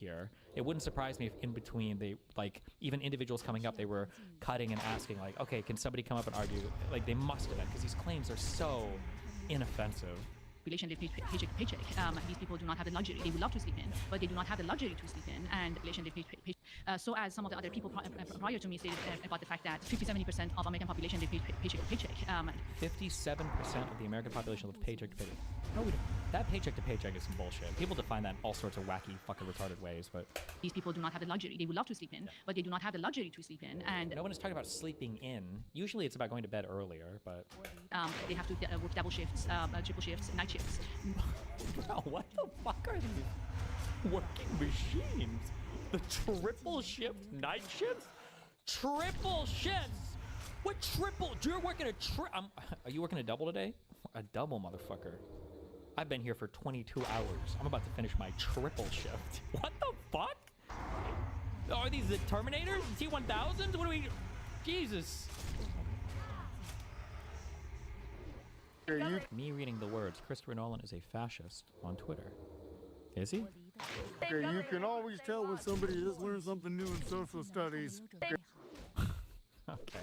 here. It wouldn't surprise me if in between they, like, even individuals coming up, they were cutting and asking, like, okay, can somebody come up and argue? Like, they must have been, because these claims are so inoffensive. Population live paycheck to paycheck. These people do not have the luxury. They would love to sleep in, but they do not have the luxury to sleep in. And population live paycheck. So as some of the other people prior to me stated about the fact that 50-70% of American population live paycheck to paycheck. 57% of the American population live paycheck to paycheck. No, we don't. That paycheck to paycheck is some bullshit. People define that in all sorts of wacky, fucking retarded ways, but these people do not have the luxury. They would love to sleep in, but they do not have the luxury to sleep in. And no one is talking about sleeping in. Usually it's about going to bed earlier, but they have to work double shifts, triple shifts, night shifts. Bro, what the fuck are these working machines? The triple shift night shifts? Triple shifts! What triple? You're working a are you working a double today? A double, motherfucker. I've been here for 22 hours. I'm about to finish my triple shift. What the fuck? Are these the Terminators? T-1000s? What are we... Jesus. Me reading the words, Christopher Nolan is a fascist on Twitter. Is he? Okay, you can always tell when somebody has learned something new in social studies. Okay.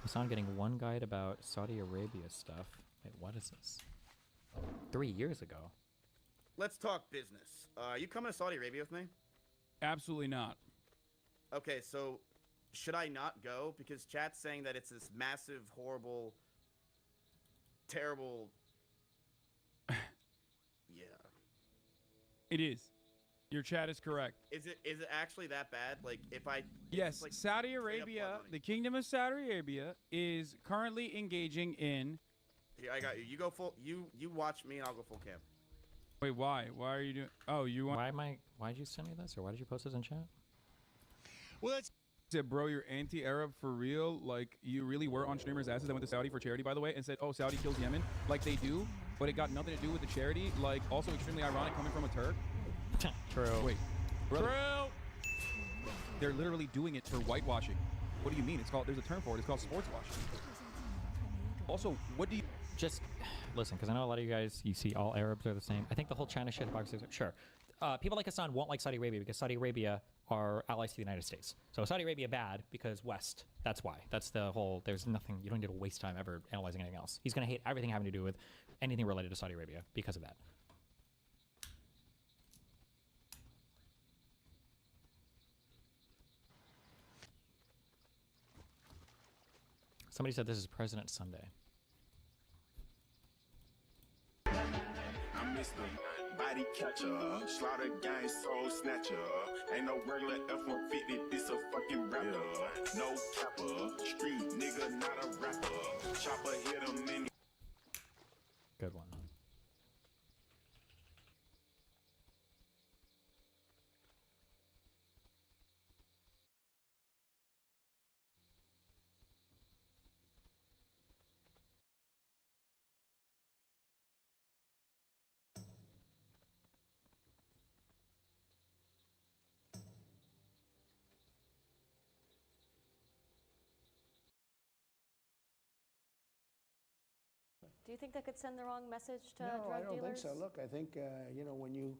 Hassan getting one guide about Saudi Arabia stuff. Wait, what is this? 3 years ago. Let's talk business. Are you coming to Saudi Arabia with me? Absolutely not. Okay, so should I not go? Because chat's saying that it's this massive, horrible, terrible... Yeah. It is. Your chat is correct. Is it actually that bad? Like, if I... Yes, like, Saudi Arabia, the Kingdom of Saudi Arabia is currently engaging in... Here, I got you. You go full... You watch me and I'll go full cam. Wait, why? Why are you doing... Oh, you want... Why'd you send me this? Or why did you post this in chat? Well, it's... Bro, you're anti-Arab for real? Like, you really were on streamers' asses that went to Saudi for charity, by the way, and said, oh, Saudi kills Yemen. Like, they do, but it got nothing to do with the charity. Like, also extremely ironic coming from a Turk. True. Wait. Brother, True. they're literally doing it for whitewashing. What do you mean? It's called... There's a term for it. It's called sports washing. Also, what do you... Just listen, because I know a lot of you guys, you see all Arabs are the same. I think the whole China shit, sure. People like Hassan won't like Saudi Arabia because Saudi Arabia are allies to the United States. So Saudi Arabia bad because West. That's why. That's the whole, there's nothing, you don't need to waste time ever analyzing anything else. He's going to hate everything having to do with anything related to Saudi Arabia because of that. Somebody said this is President Sunday. I'm Mr. Body Catcher, Slaughter Gang Soul Snatcher. Ain't no regular F-150, this a fucking rapper. No capper, street nigga, not a rapper. Chopper hit him in. Good one. Do you think that could send the wrong message to No, drug I don't dealers? think so. Look, I think, you know, when you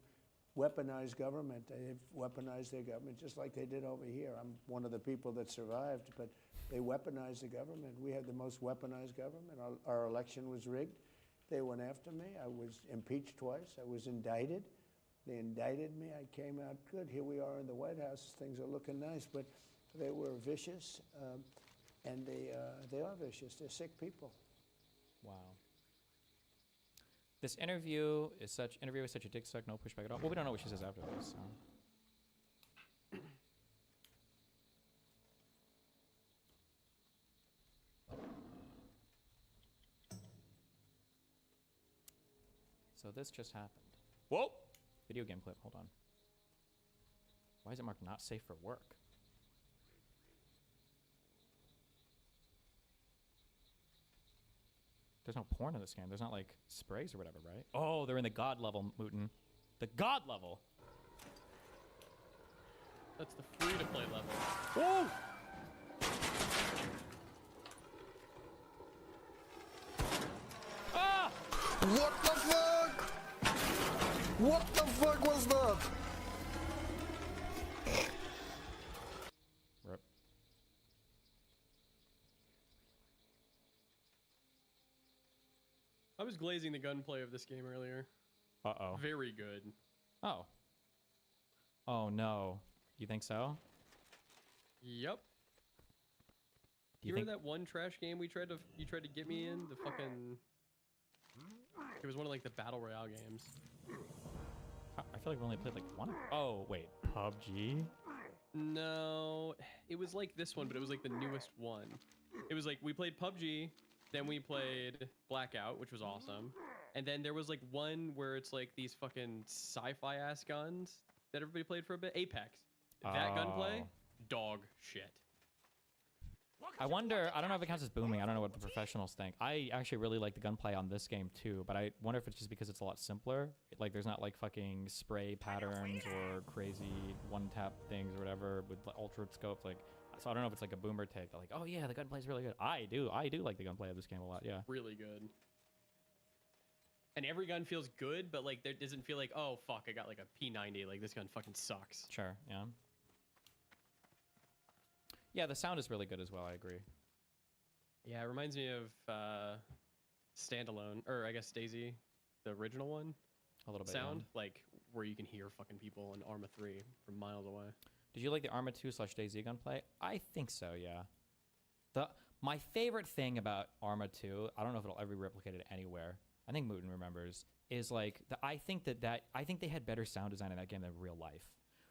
weaponize government, they've weaponized their government just like they did over here. I'm one of the people that survived, but they weaponized the government. We had the most weaponized government. Our election was rigged. They went after me. I was impeached twice. I was indicted. They indicted me. I came out good. Here we are in the White House. Things are looking nice, but they were vicious, and they are vicious. They're sick people. Wow. This interview is such a dick suck, no pushback at all. Well, we don't know what she says after this. So. So this just happened. Whoa! Video game clip, hold on. Why is it marked not safe for work? There's no porn in this game. There's not like sprays or whatever, right? Oh, they're in the God level, Mutin. The God level. That's the free-to-play level. Oh! Ah! What the fuck? What the fuck was that? Rip. I was glazing the gunplay of this game earlier. Uh-oh. Very good. Oh. Oh, no. You think so? Yep. Do You you think... remember that one trash game you tried to get me in? The fucking... It was one of like the battle royale games. I feel like we only played like one. Oh, wait. PUBG? No, it was like this one, but it was like the newest one. It was like we played PUBG, then we played Blackout, which was awesome. And then there was like one where it's like these fucking sci-fi ass guns that everybody played for a bit. Apex. That gunplay, dog shit. I wonder, I don't know if it counts as booming. I don't know what the professionals think. I actually really like the gunplay on this game too, but I wonder if it's just because it's a lot simpler. Like there's not like fucking spray patterns or crazy one-tap things or whatever with like, ultra scopes. Like, so I don't know if it's like a boomer take. Like, oh yeah, the gunplay's really good. I do like the gunplay of this game a lot. Yeah. Really good. And every gun feels good, but like there doesn't feel like, oh fuck, I got like a P90. Like this gun fucking sucks. Sure. Yeah. Yeah, the sound is really good as well. I agree. Yeah, it reminds me of Standalone, or I guess Daisy, the original one. A little bit. Sound Yeah. like where you can hear fucking people in Arma 3 from miles away. Did you like the Arma 2/DayZ gunplay? I think so. Yeah. My favorite thing about Arma 2, I don't know if it'll ever be replicated anywhere. I think Mooten remembers. Is like I think they had better sound design in that game than real life.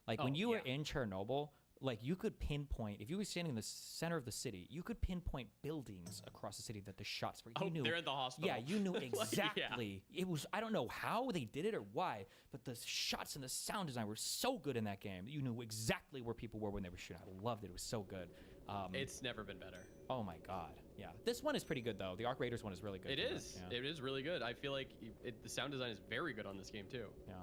Like when you were in Chernobyl. Like you could pinpoint, if you were standing in the center of the city, you could pinpoint buildings across the city that the shots were. You knew, they're at the hospital. Yeah, you knew exactly. Yeah. It was, I don't know how they did it or why, but the shots and the sound design were so good in that game. You knew exactly where people were when they were shooting. I loved it. It was so good. It's never been better. Oh my God. Yeah. This one is pretty good though. The Arc Raiders one is really good. It is. Yeah. It is really good. I feel like the sound design is very good on this game too. Yeah.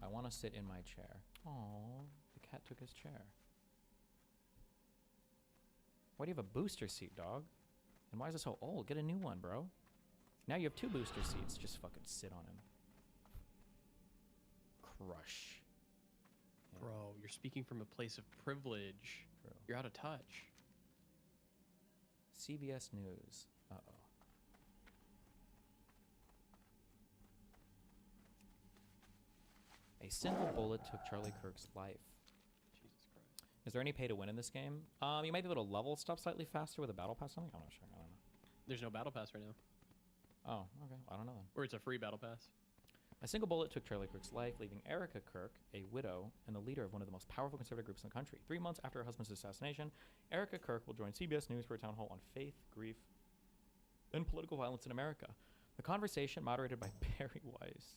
I want to sit in my chair. Oh, the cat took his chair. Why do you have a booster seat, dog? And why is it so old? Get a new one, bro. Now you have 2 booster seats. Just fucking sit on him. Crush. Yeah. Bro, you're speaking from a place of privilege. True. You're out of touch. CBS News. Uh-oh. A single bullet took Charlie Kirk's life. Jesus Christ. Is there any pay to win in this game? You might be able to level stuff slightly faster with a battle pass. Something? I'm not sure. I don't know. There's no battle pass right now. Oh, okay. I don't know then. Or it's a free battle pass. A single bullet took Charlie Kirk's life, leaving Erica Kirk, a widow and the leader of one of the most powerful conservative groups in the country. 3 months after her husband's assassination, Erica Kirk will join CBS News for a town hall on faith, grief, and political violence in America. The conversation, moderated by Barry Weiss,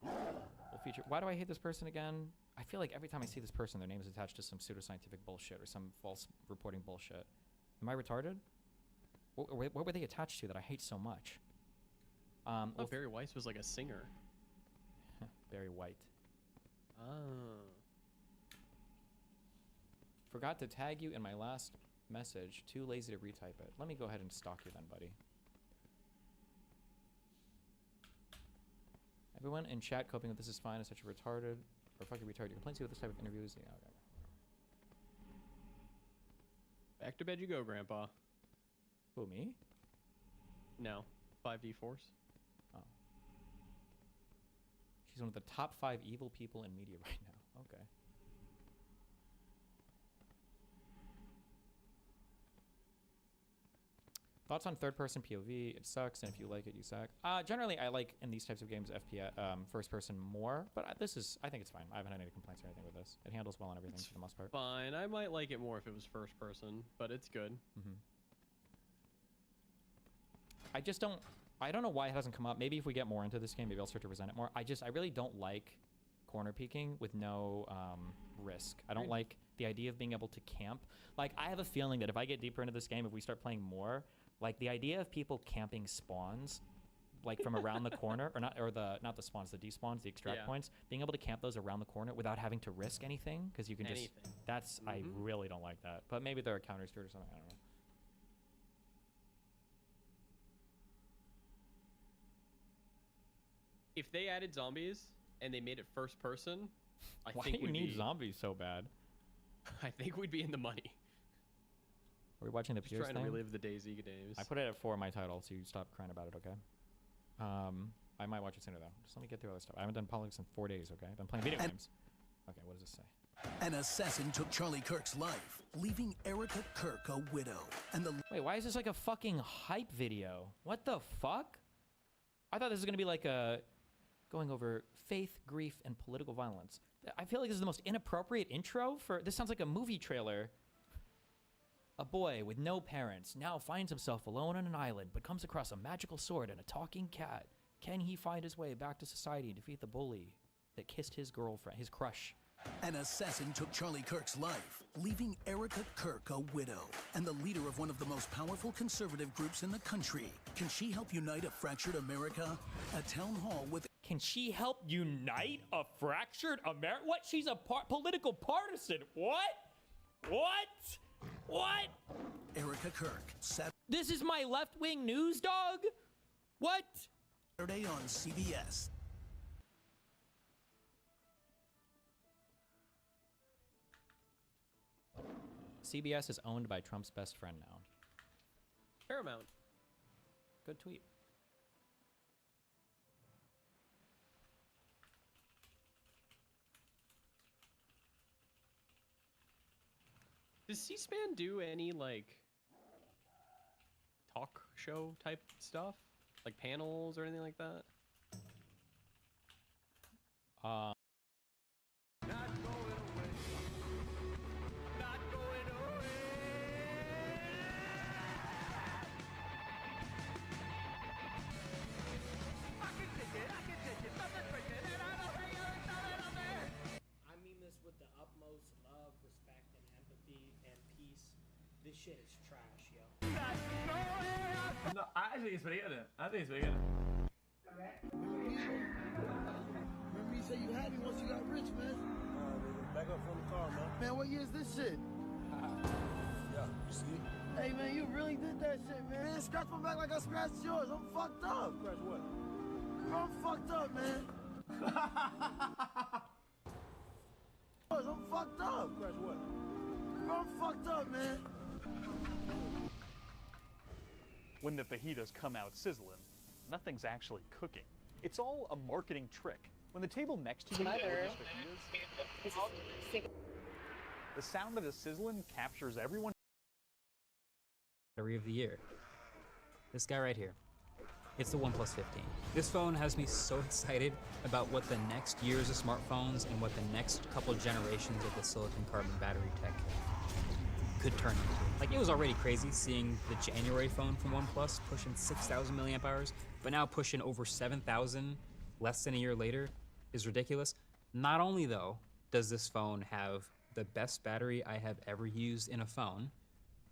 will feature... Why do I hate this person again? I feel like every time I see this person, their name is attached to some pseudoscientific bullshit or some false reporting bullshit. Am I retarded? What were they attached to that I hate so much? Well, Barry Weiss was like a singer. Barry White. Oh. Forgot to tag you in my last message. Too lazy to retype it. Let me go ahead and stalk you then, buddy. Everyone in chat coping with this is fine. Is such a retarded or fucking retarded. Your complaints with this type of interviews. Yeah, okay. Back to bed you go, Grandpa. Who, me? No. 5D Force. Oh. She's one of the top 5 evil people in media right now. Okay. Thoughts on third-person POV? It sucks, and if you like it, you suck. Generally, I like in these types of games FPS, first-person more, but I think it's fine. I haven't had any complaints or anything with this. It handles well on everything for the most part. Fine. I might like it more if it was first-person, but it's good. Mm-hmm. I don't know why it hasn't come up. Maybe if we get more into this game, maybe I'll start to resent it more. I really don't like corner peeking with no risk. I don't like the idea of being able to camp. Like, I have a feeling that if I get deeper into this game, if we start playing more, like the idea of people camping spawns like from around the corner, or not the spawns, the despawns, the extract Yeah. points, being able to camp those around the corner without having to risk anything, because you can just. Anything. That's I really don't like that. But maybe they're a counter spirit or something. I don't know. If they added zombies and they made it first person, I Why think do you we'd need be, zombies so bad? I think we'd be in the money. Are we watching the Just Pierce trying thing? to relive the DayZ days. I put it at 4 in my title, so you stop crying about it, okay? I might watch it sooner though. Just let me get through all this stuff. I haven't done politics in 4 days, okay? I've been playing video games. Okay, what does this say? An assassin took Charlie Kirk's life, leaving Erica Kirk a widow. And the Wait, why is this like a fucking hype video? What the fuck? I thought this was gonna be like a going over faith, grief, and political violence. I feel like this is the most inappropriate intro for. This sounds like a movie trailer. A boy with no parents now finds himself alone on an island, but comes across a magical sword and a talking cat. Can he find his way back to society and defeat the bully that kissed his girlfriend, his crush? An assassin took Charlie Kirk's life, leaving Erica Kirk a widow and the leader of one of the most powerful conservative groups in the country. Can she help unite a fractured America? A town hall with... Can she help unite a fractured America? What? She's a political partisan. What? What? What? Erica Kirk, This is my left-wing news, dog? What? Saturday on CBS. CBS is owned by Trump's best friend now. Paramount. Good tweet. Does C-SPAN do any like talk show type stuff, like panels or anything like that? I mean this with the utmost love, respect, and empathy and peace. This shit is trash, yo. No, I think it's pretty good. I think it's pretty good. Remember you said you had me once you got rich, man. Back up from the car, man. Man, what year is this shit? Yeah, you see? Hey, man, you really did that shit, man. Man, scratch my back like I scratched yours. I'm fucked up. Scratch what? I'm fucked up, man. I'm fucked up. Scratch what? I'm fucked up, man. When the fajitas come out sizzling, nothing's actually cooking. It's all a marketing trick. When the table next to you orders fajitas, the sound of the sizzling captures everyone. Battery of the year. This guy right here. It's the OnePlus 15. This phone has me so excited about what the next years of smartphones and what the next couple generations of the silicon carbon battery tech could turn into. Like, it was already crazy seeing the January phone from OnePlus pushing 6,000 milliamp hours, but now pushing over 7,000 less than a year later is ridiculous. Not only, though, does this phone have the best battery I have ever used in a phone,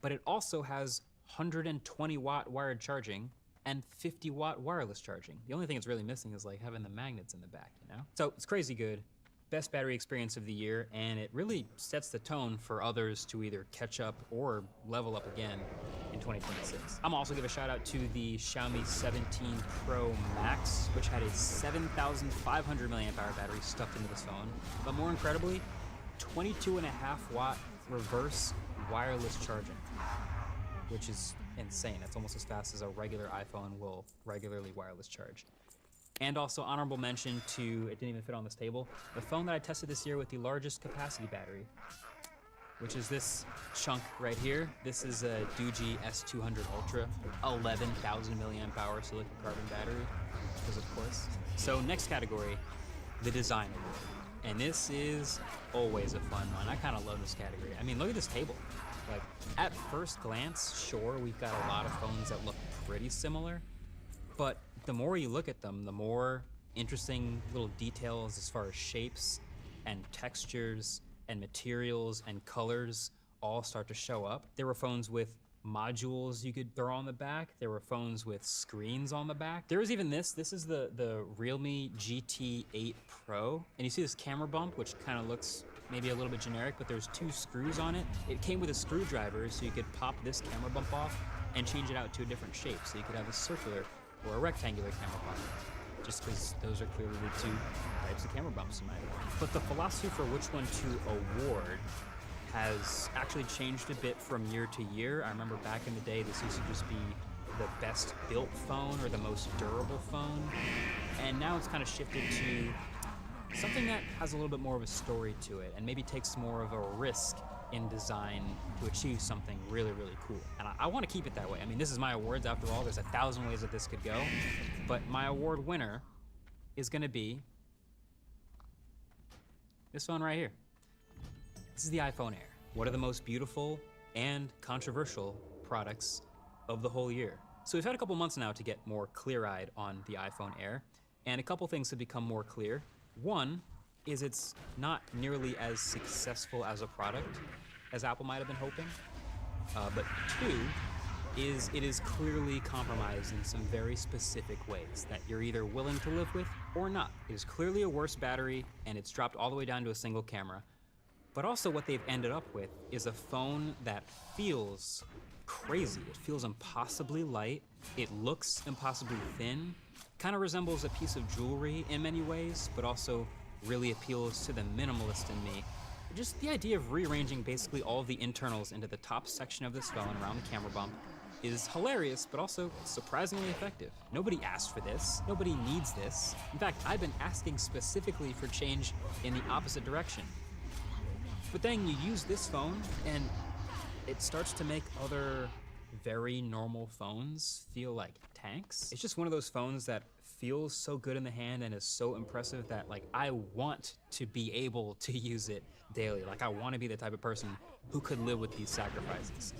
but it also has 120 watt wired charging and 50 watt wireless charging. The only thing it's really missing is like having the magnets in the back, you know? So it's crazy good. Best battery experience of the year, and it really sets the tone for others to either catch up or level up again in 2026. I'm also give a shout out to the Xiaomi 17 Pro Max, which had a 7,500 milliamp hour battery stuffed into this phone. But more incredibly, 22.5 watt reverse wireless charging, which is insane. That's almost as fast as a regular iPhone will regularly wireless charge. And also honorable mention to, it didn't even fit on this table, the phone that I tested this year with the largest capacity battery, which is this chunk right here. This is a Doogee S200 Ultra, 11,000 milliamp hour silicon carbon battery, because of course. So next category, the design award. And this is always a fun one. I kind of love this category. I mean, look at this table. Like, at first glance, sure, we've got a lot of phones that look pretty similar, but the more you look at them, the more interesting little details as far as shapes and textures and materials and colors all start to show up. There were phones with modules you could throw on the back. There were phones with screens on the back. There was even this. This is the Realme GT8 Pro. And you see this camera bump, which kind of looks maybe a little bit generic, but there's 2 screws on it. It came with a screwdriver, so you could pop this camera bump off and change it out to a different shape. So you could have a circular or a rectangular camera bump, just because those are clearly the 2 types of camera bumps in my opinion. But the philosophy for which one to award has actually changed a bit from year to year. I remember back in the day, this used to just be the best built phone or the most durable phone. And now it's kind of shifted to something that has a little bit more of a story to it and maybe takes more of a risk in design to achieve something really, really cool. And I want to keep it that way. I mean, this is my awards after all. There's 1,000 ways that this could go. But my award winner is going to be this phone right here. This is the iPhone Air. One of the most beautiful and controversial products of the whole year. So we've had a couple months now to get more clear-eyed on the iPhone Air, and a couple things have become more clear. One is it's not nearly as successful as a product as Apple might have been hoping. But 2 is it is clearly compromised in some very specific ways that you're either willing to live with or not. It is clearly a worse battery, and it's dropped all the way down to a single camera. But also what they've ended up with is a phone that feels crazy. It feels impossibly light. It looks impossibly thin. Kind of resembles a piece of jewelry in many ways, but also really appeals to the minimalist in me. Just the idea of rearranging basically all of the internals into the top section of this phone around the camera bump is hilarious, but also surprisingly effective. Nobody asked for this. Nobody needs this. In fact, I've been asking specifically for change in the opposite direction. But then you use this phone and it starts to make other very normal phones feel like tanks. It's just one of those phones that feels so good in the hand and is so impressive that like I want to be able to use it daily. Like I want to be the type of person who could live with these sacrifices.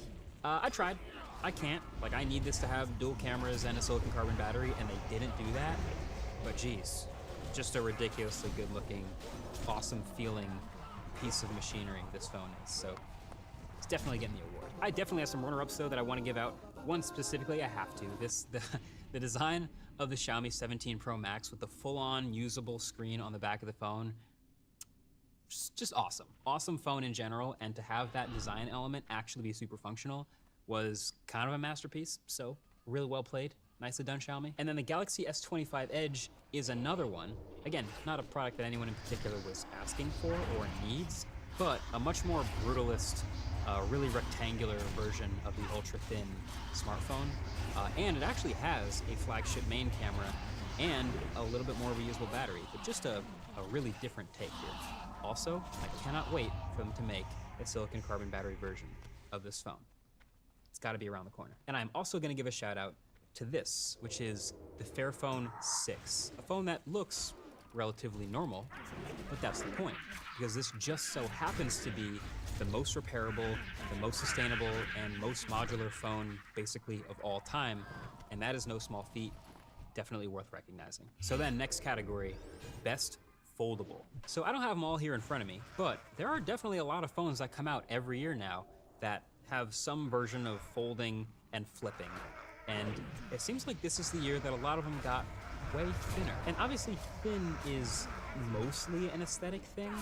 I tried. I can't. Like I need this to have dual cameras and a silicon carbon battery, and they didn't do that. But geez, just a ridiculously good looking, awesome feeling piece of machinery this phone is. So it's definitely getting the award. I definitely have some runner-ups though that I want to give out. One specifically I have to. The design of the Xiaomi 17 Pro Max with the full-on usable screen on the back of the phone, just awesome. Awesome phone in general, and to have that design element actually be super functional was kind of a masterpiece. So really well played. Nicely done, Xiaomi. And then the Galaxy S25 Edge is another one. Again, not a product that anyone in particular was asking for or needs, but a much more brutalist, really rectangular version of the ultra-thin smartphone. And it actually has a flagship main camera and a little bit more reusable battery, but just a really different take here. Also, I cannot wait for them to make a silicon carbon battery version of this phone. It's gotta be around the corner. And I'm also gonna give a shout out to this, which is the Fairphone 6, a phone that looks relatively normal, but that's the point, because this just so happens to be the most repairable, the most sustainable, and most modular phone basically of all time, and that is no small feat, definitely worth recognizing. So then next category, best foldable. So I don't have them all here in front of me, but there are definitely a lot of phones that come out every year now that have some version of folding and flipping. And it seems like this is the year that a lot of them got way thinner. And obviously thin is mostly an aesthetic thing,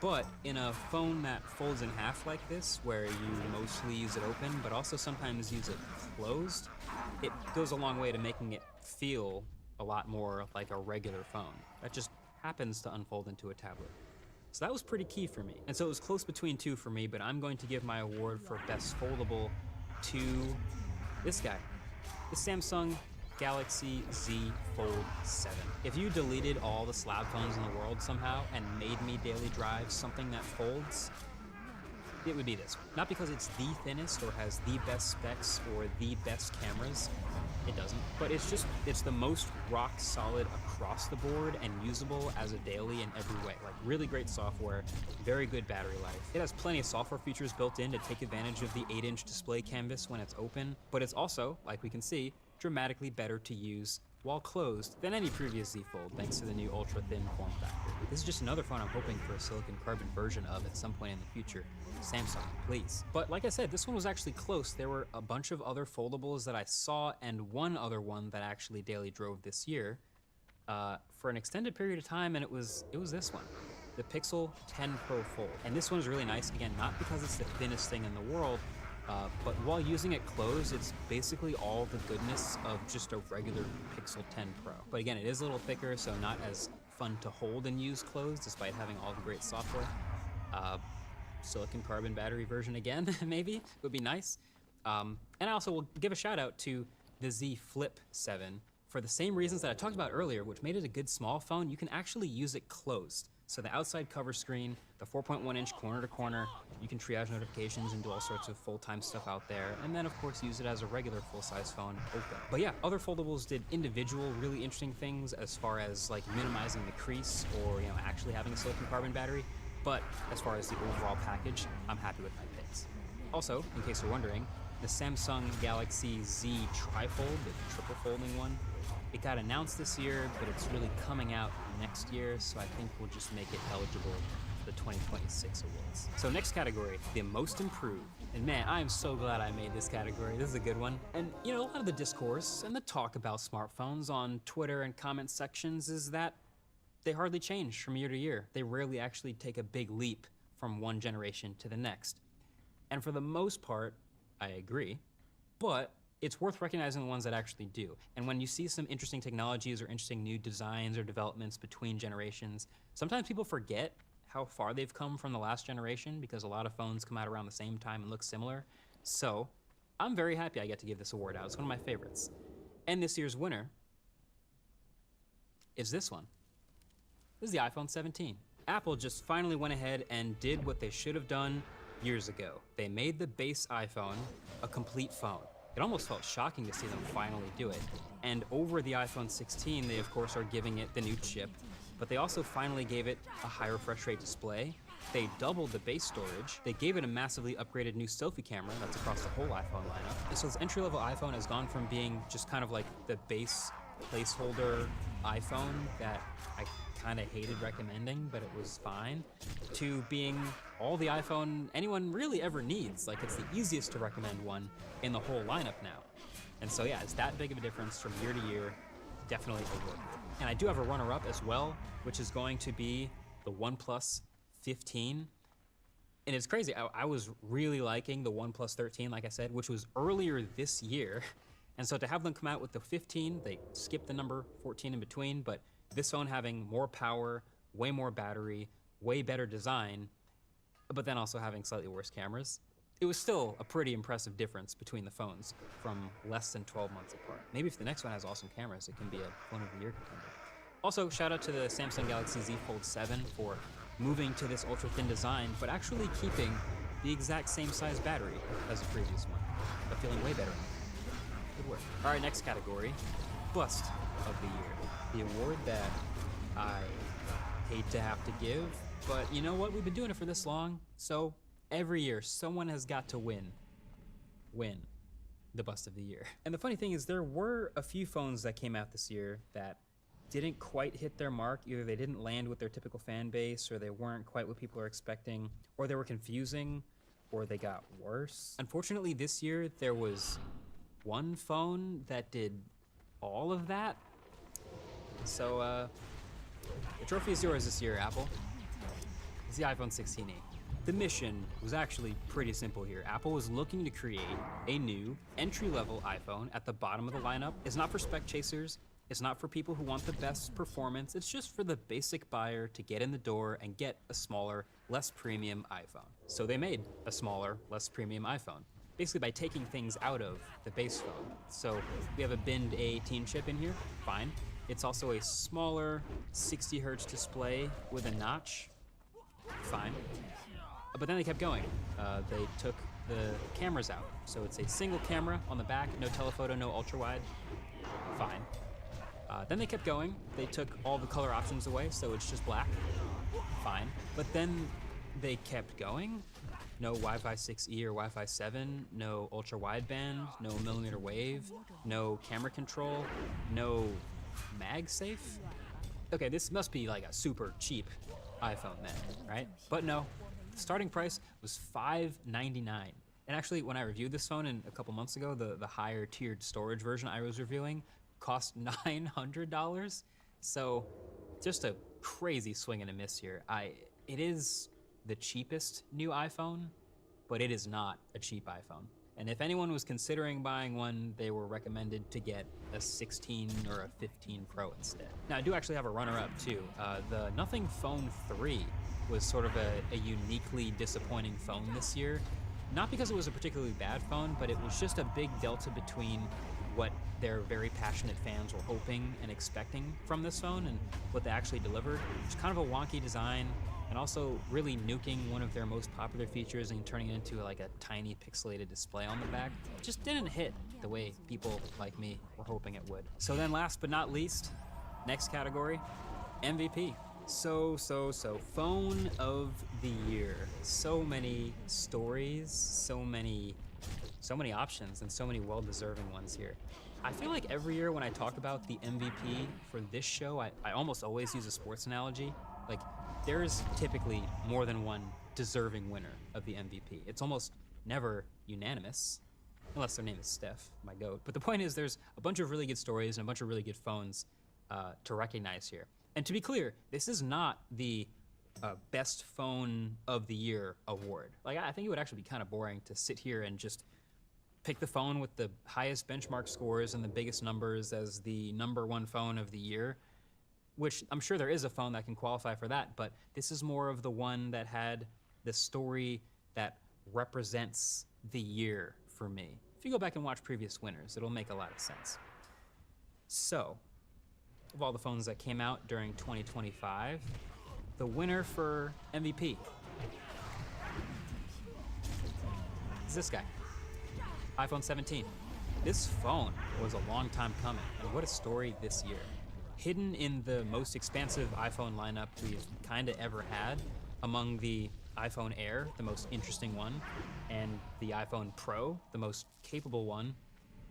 but in a phone that folds in half like this, where you mostly use it open, but also sometimes use it closed, it goes a long way to making it feel a lot more like a regular phone that just happens to unfold into a tablet. So that was pretty key for me. And so it was close between 2 for me, but I'm going to give my award for best foldable to this guy. The Samsung Galaxy Z Fold 7. If you deleted all the slab phones in the world somehow and made me daily drive something that folds, it would be this one. Not because it's the thinnest or has the best specs or the best cameras, it doesn't, but it's the most rock solid across the board and usable as a daily in every way. Like really great software, very good battery life. It has plenty of software features built in to take advantage of the 8-inch display canvas when it's open, but it's also, like we can see, dramatically better to use while closed, than any previous Z Fold, thanks to the new ultra-thin form factor. This is just another phone I'm hoping for a silicon carbon version of at some point in the future. Samsung, please. But like I said, this one was actually close. There were a bunch of other foldables that I saw, and one other one that actually daily drove this year for an extended period of time, and it was this one, the Pixel 10 Pro Fold. And this one is really nice, again, not because it's the thinnest thing in the world, but while using it closed, it's basically all the goodness of just a regular Pixel 10 Pro. But again, it is a little thicker, so not as fun to hold and use closed, despite having all the great software. Silicon carbon battery version again, maybe, would be nice. And I also will give a shout out to the Z Flip 7 for the same reasons that I talked about earlier, which made it a good small phone. You can actually use it closed. So the outside cover screen, the 4.1-inch corner-to-corner, you can triage notifications and do all sorts of full-time stuff out there, and then of course use it as a regular full-size phone open. But yeah, other foldables did individual really interesting things as far as like minimizing the crease or actually having a silicon carbon battery, but as far as the overall package, I'm happy with my picks. Also, in case you're wondering, the Samsung Galaxy Z Trifold, the triple folding one, it got announced this year, but it's really coming out next year, so I think we'll just make it eligible for the 2026 awards. So next category, the most improved. And man, I am so glad I made this category. This is a good one. And a lot of the discourse and the talk about smartphones on Twitter and comment sections is that they hardly change from year to year. They rarely actually take a big leap from one generation to the next. And for the most part, I agree, but it's worth recognizing the ones that actually do. And when you see some interesting technologies or interesting new designs or developments between generations, sometimes people forget how far they've come from the last generation because a lot of phones come out around the same time and look similar. So I'm very happy I get to give this award out. It's one of my favorites. And this year's winner is this one. This is the iPhone 17. Apple just finally went ahead and did what they should have done years ago. They made the base iPhone a complete phone. It almost felt shocking to see them finally do it. And over the iPhone 16, they of course are giving it the new chip, but they also finally gave it a high refresh rate display. They doubled the base storage. They gave it a massively upgraded new selfie camera that's across the whole iPhone lineup. And so this entry-level iPhone has gone from being just kind of like the base placeholder iPhone that I kind of hated recommending, but it was fine, to being all the iPhone anyone really ever needs. Like, it's the easiest to recommend one in the whole lineup now. And so yeah, it's that big of a difference from year to year. Definitely award. And I do have a runner-up as well, which is going to be the OnePlus 15. And it's crazy, I was really liking the OnePlus 13, like I said, which was earlier this year. And so to have them come out with the 15, they skipped the number 14 in between, but this phone having more power, way more battery, way better design, but then also having slightly worse cameras, it was still a pretty impressive difference between the phones from less than 12 months apart. Maybe if the next one has awesome cameras, it can be a phone of the year contender. Also, shout out to the Samsung Galaxy Z Fold 7 for moving to this ultra-thin design, but actually keeping the exact same size battery as the previous one, but feeling way better. Good work. All right, next category, Bust of the Year. The award that I hate to have to give, but you know what? We've been doing it for this long, so every year someone has got to win the Bust of the Year. And the funny thing is there were a few phones that came out this year that didn't quite hit their mark. Either they didn't land with their typical fan base, or they weren't quite what people are expecting, or they were confusing, or they got worse. Unfortunately, this year there was one phone that did all of that. So the trophy is yours this year, Apple. It's the iPhone 16e. The mission was actually pretty simple here. Apple was looking to create a new entry-level iPhone at the bottom of the lineup. It's not for spec chasers. It's not for people who want the best performance. It's just for the basic buyer to get in the door and get a smaller, less premium iPhone. So they made a smaller, less premium iPhone, basically by taking things out of the base phone. So we have a binned A18 chip in here, fine. It's also a smaller 60 hertz display with a notch, fine. But then they kept going. They took the cameras out. So it's a single camera on the back, no telephoto, no ultra wide, fine. Then they kept going. They took all the color options away, so it's just black, fine. But then they kept going. No Wi-Fi 6E or Wi-Fi 7, no ultra wideband, no millimeter wave, no camera control, no MagSafe. Okay, this must be like a super cheap iPhone then, right? But no, the starting price was $599. And actually, when I reviewed this phone a couple months ago, the higher tiered storage version I was reviewing cost $900. So just a crazy swing and a miss here. It is the cheapest new iPhone, but it is not a cheap iPhone. And if anyone was considering buying one, they were recommended to get a 16 or a 15 Pro instead. Now, I do actually have a runner-up too. The Nothing Phone 3 was sort of a uniquely disappointing phone this year. Not because it was a particularly bad phone, but it was just a big delta between what their very passionate fans were hoping and expecting from this phone and what they actually delivered. It's kind of a wonky design, and also really nuking one of their most popular features and turning it into like a tiny pixelated display on the back. It just didn't hit the way people like me were hoping it would. So then last but not least, next category, MVP. So, phone of the year. So many stories, so many options, and so many well-deserving ones here. I feel like every year when I talk about the MVP for this show, I almost always use a sports analogy. Like, there's typically more than one deserving winner of the MVP. It's almost never unanimous, unless their name is Steph, my goat. But the point is, there's a bunch of really good stories and a bunch of really good phones to recognize here. And to be clear, this is not the best phone of the year award. Like, I think it would actually be kind of boring to sit here and just pick the phone with the highest benchmark scores and the biggest numbers as the #1 phone of the year, which I'm sure there is a phone that can qualify for that, but this is more of the one that had the story that represents the year for me. If you go back and watch previous winners, it'll make a lot of sense. So, of all the phones that came out during 2025, the winner for MVP is this guy, iPhone 17. This phone was a long time coming, and what a story this year. Hidden in the most expansive iPhone lineup we've kinda ever had, among the iPhone Air, the most interesting one, and the iPhone Pro, the most capable one,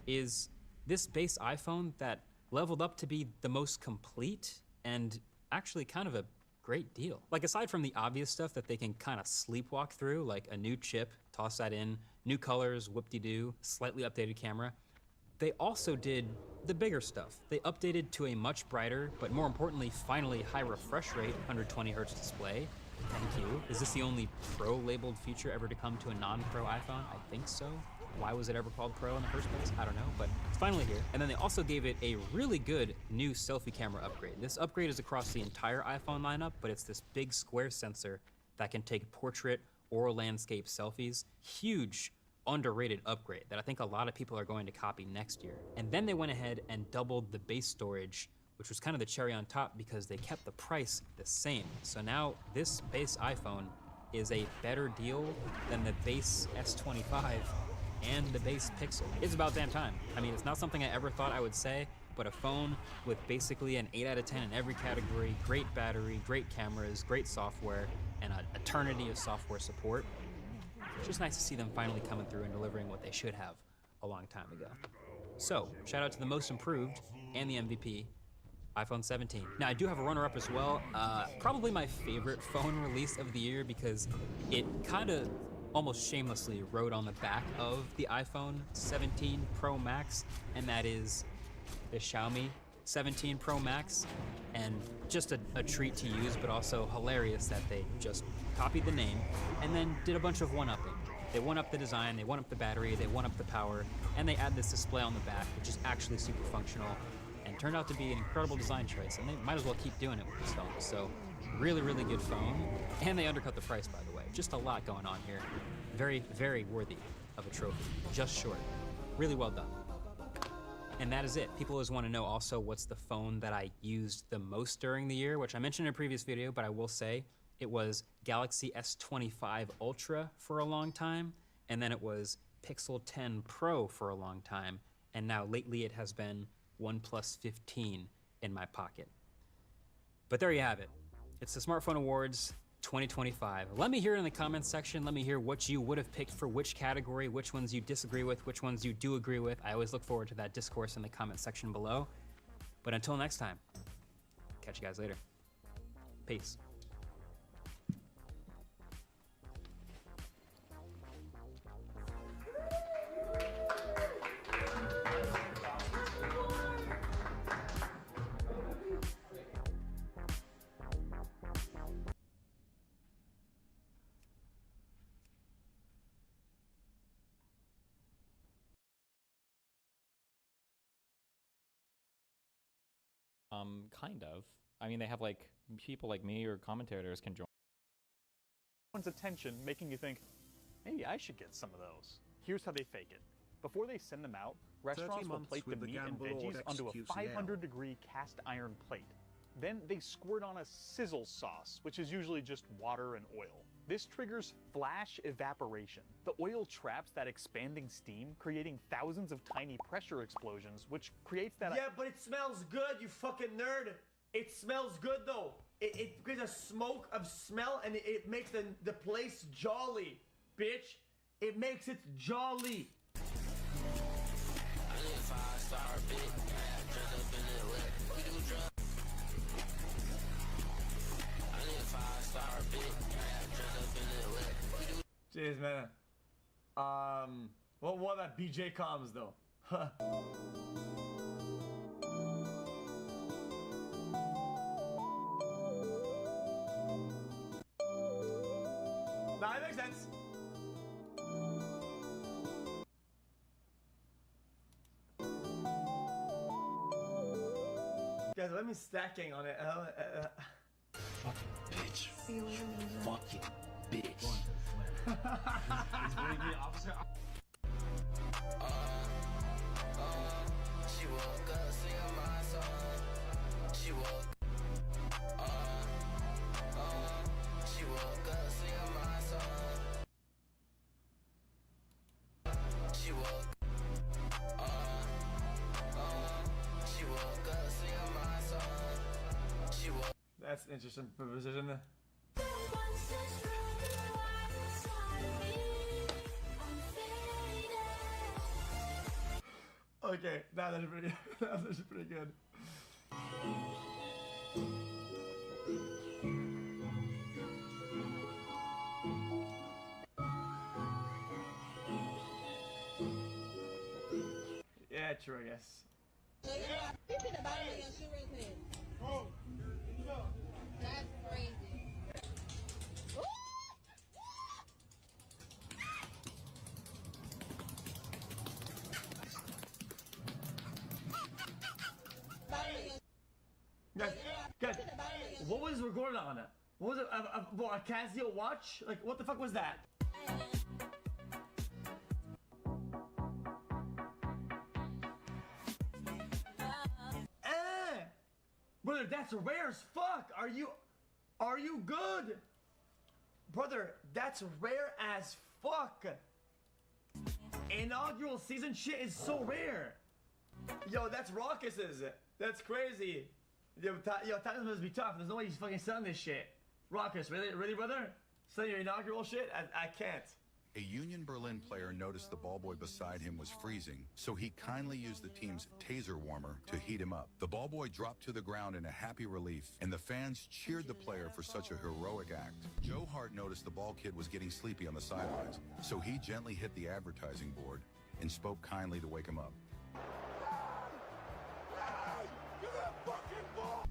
is this base iPhone that leveled up to be the most complete and actually kind of a great deal. Like, aside from the obvious stuff that they can kind of sleepwalk through, like a new chip, toss that in, new colors, whoop-de-doo, slightly updated camera, they also did the bigger stuff. They updated to a much brighter, but more importantly, finally high refresh rate, 120 hertz display. Thank you. Is this the only Pro labeled feature ever to come to a non-Pro iPhone? I think so. Why was it ever called Pro in the first place? I don't know, but it's finally here. And then they also gave it a really good new selfie camera upgrade. This upgrade is across the entire iPhone lineup, but it's this big square sensor that can take portrait or landscape selfies. Huge, underrated upgrade that I think a lot of people are going to copy next year. And then they went ahead and doubled the base storage, which was kind of the cherry on top because they kept the price the same. So now this base iPhone is a better deal than the base S25 and the base Pixel. It's about damn time. I mean, it's not something I ever thought I would say, but a phone with basically an 8 out of 10 in every category, great battery, great cameras, great software, and an eternity of software support. It's just nice to see them finally coming through and delivering what they should have a long time ago. So, shout out to the most improved and the MVP, iPhone 17. Now, I do have a runner-up as well. Probably my favorite phone release of the year because it kind of almost shamelessly rode on the back of the iPhone 17 Pro Max, and that is the Xiaomi 17 Pro Max. And just a treat to use, but also hilarious that they just copied the name and then did a bunch of one-upping. They one-up the design, they one-up the battery, they one-up the power, and they add this display on the back, which is actually super functional and turned out to be an incredible design choice, and they might as well keep doing it with this phone. So really, really good phone, and they undercut the price, by the way. Just a lot going on here. Very, very worthy of a trophy. Just short. Really well done. And that is it. People always want to know also what's the phone that I used the most during the year, which I mentioned in a previous video, but I will say it was Galaxy S25 Ultra for a long time, and then it was Pixel 10 Pro for a long time, and now lately it has been OnePlus 15 in my pocket. But there you have it. It's the Smartphone Awards. 2025. Let me hear in the comments section. Let me hear what you would have picked for which category, which ones you disagree with, which ones you do agree with. I always look forward to that discourse in the comment section below. But until next time, catch you guys later. Peace. Kind of. I mean, they have like people like me or commentators can join. One's attention, making you think, maybe I should get some of those. Here's how they fake it. Before they send them out, restaurants will plate the meat and veggies onto a 500-degree cast iron plate. Then they squirt on a sizzle sauce, which is usually just water and oil. This triggers flash evaporation. The oil traps that expanding steam, creating thousands of tiny pressure explosions, which creates that... Yeah, but it smells good, you fucking nerd. It smells good, though. It creates a smoke of smell, and it makes the place jolly, bitch. It makes it jolly. Jeez, man. What about BJ comms though? Huh. Nah, it makes sense. Guys, let me stacking on it. Fucking bitch. Fucking bitch. She woke up singing my song. She woke she woke up singing my song. She woke she woke up singing my song. She woke. That's an interesting proposition there. Okay, that's pretty good. That's pretty good. Yeah, true, I guess. That's crazy. Guys, what was recorded on it? What was it? A Casio watch? Like, what the fuck was that? Brother, that's rare as fuck. Are you good? Brother, that's rare as fuck. Inaugural season shit is so rare. Yo, that's raucouses. That's crazy. Yo, times must be tough. There's no way he's fucking selling this shit. Raucous, really, brother? Selling your inaugural shit? I can't. A Union Berlin player noticed the ball boy beside him was freezing, so he kindly used the team's taser warmer to heat him up. The ball boy dropped to the ground in a happy relief, and the fans cheered the player for such a heroic act. Joe Hart noticed the ball kid was getting sleepy on the sidelines, so he gently hit the advertising board and spoke kindly to wake him up.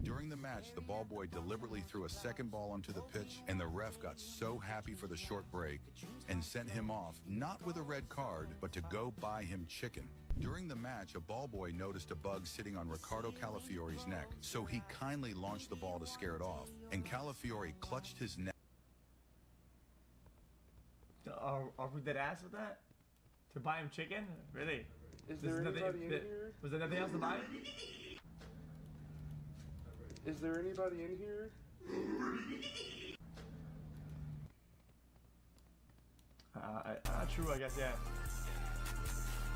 During the match, the ball boy deliberately threw a second ball onto the pitch, and the ref got so happy for the short break and sent him off, not with a red card, but to go buy him chicken. During the match, a ball boy noticed a bug sitting on Ricardo Calafiori's neck, so he kindly launched the ball to scare it off, and Calafiori clutched his neck. Are we dead ass with that? To buy him chicken? Really? Is there anybody in here? Was there nothing else to buy? Is there anybody in here? True, I guess, yeah.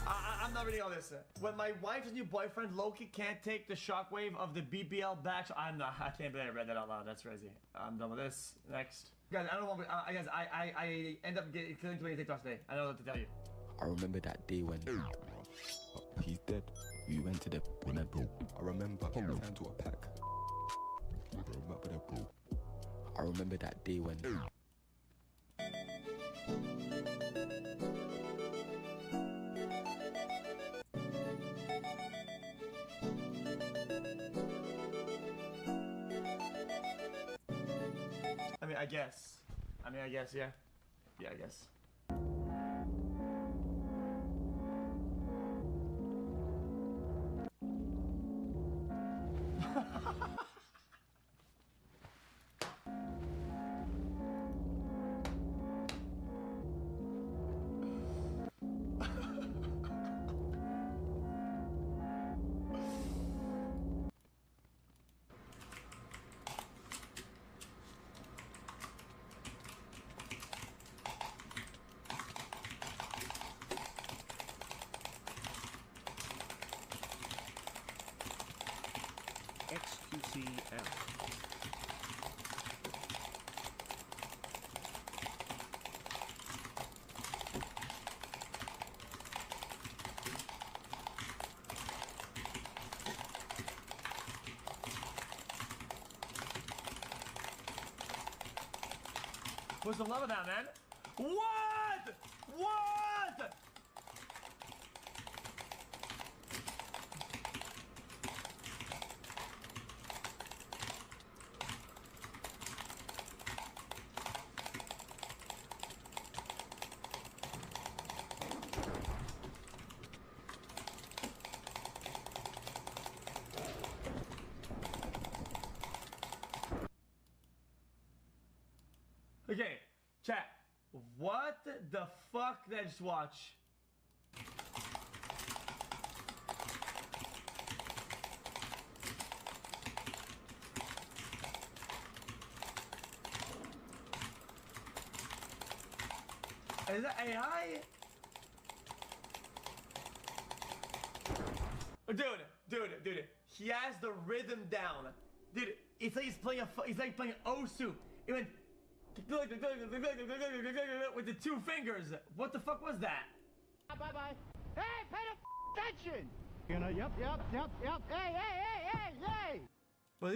I'm not reading all this. When my wife's new boyfriend Loki can't take the shockwave of the BBL back, I can't believe I read that out loud. That's crazy. I'm done with this. Next, guys. I don't want. Guys, I end up killing too many TikToks today. I don't know what to tell you. I remember that day when he's dead. We went to the winner, bro. I remember we turned to a pack. I remember that day when. I guess. Yeah. Yeah, I guess. XQCL. What's the love of that, man? What? What? Okay, chat. What the fuck did I just watch? Is that AI? Dude. He has the rhythm down. Dude, it's like he's playing Osu. It went with the two fingers. What the fuck was that? Bye. Hey, pay the attention! You know, yep. Hey! But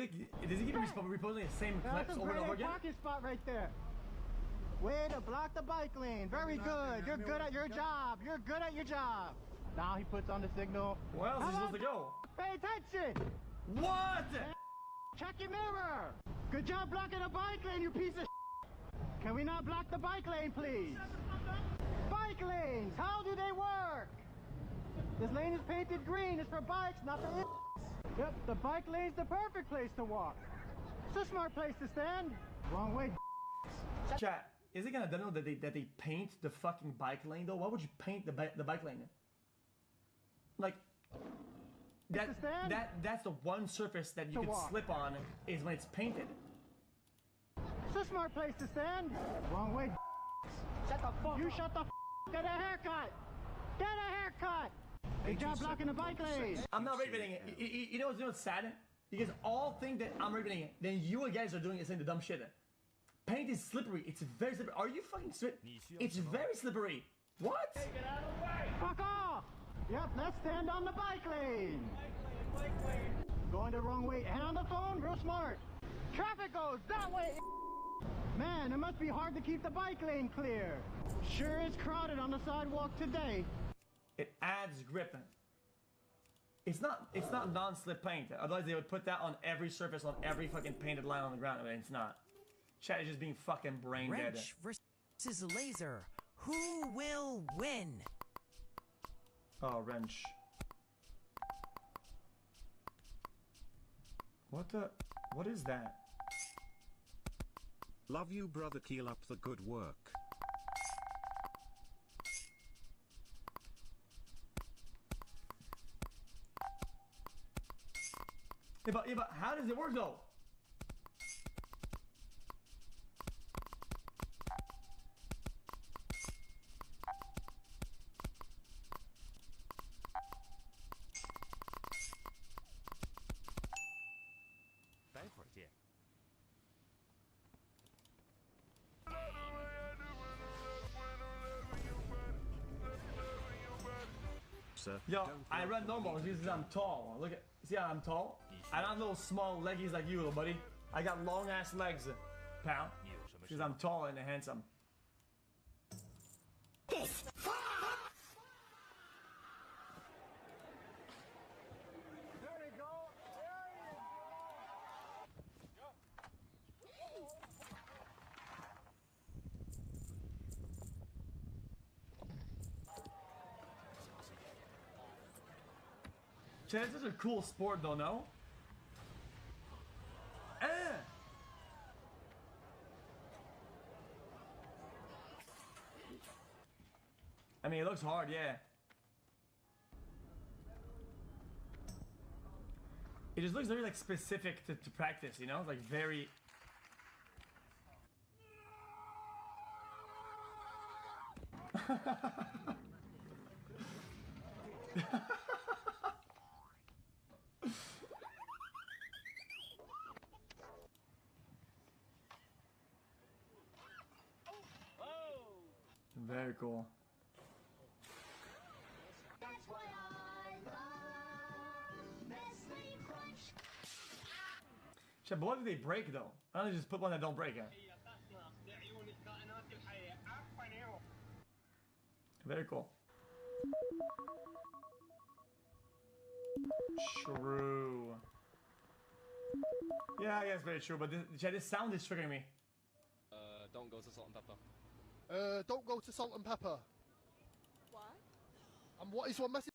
does he keep reposing the same clips over and over again? Parking spot right there. Way to block the bike lane. Very good. You're good at your job. Now he puts on the signal. Where else is he supposed to go? Pay attention! What? Check your mirror! Good job blocking the bike lane, you piece of Can we not block the bike lane, please? Bike lanes, how do they work? This lane is painted green. It's for bikes, not for Yep, the bike lane's the perfect place to walk. It's a smart place to stand. Wrong way. Chat, is it gonna know that they paint the fucking bike lane though? Why would you paint the bike lane? Like that's the one surface that you can slip on is when it's painted. It's a smart place to stand. Wrong way. Shut the fuck You shut the Get a haircut. Good job blocking the bike lane. I'm not rating it. You know what's sad? Because all think that I'm rating it, then you guys are doing it saying the dumb shit. Paint is slippery. It's very slippery. Are you fucking It's very slippery. What? Get out of the way. Fuck off. Yep, let's stand on the bike lane. Going the wrong way and on the phone, real smart. Traffic goes that way. Man, it must be hard to keep the bike lane clear. Sure is crowded on the sidewalk today. It adds grip. It's not non-slip paint. Otherwise they would put that on every surface, on every fucking painted line on the ground. I mean, it's not. Chat is just being fucking brain dead. Wrench versus laser. Who will win? Oh, wrench. What is that? Love you, brother. Keep up the good work. Yeah, but how does it work though? Officer. Yo, Don't I knock run the normal police because I'm tall. Look at, see how I'm tall? I don't have little small leggies like you, little buddy. I got long ass legs, pal. Because I'm tall and handsome. This. Chad, this is a cool sport though, no? Eh. I mean, it looks hard, yeah. It just looks very like specific to practice, you know? Like very. Very cool. Shit, but what do they break though? I don't just put one that don't break it. Very cool. True. Yeah, I guess very true, but this sound is triggering me. Don't go to Salt and Pepper. Don't go to Salt and Pepper. Why? And what is your message?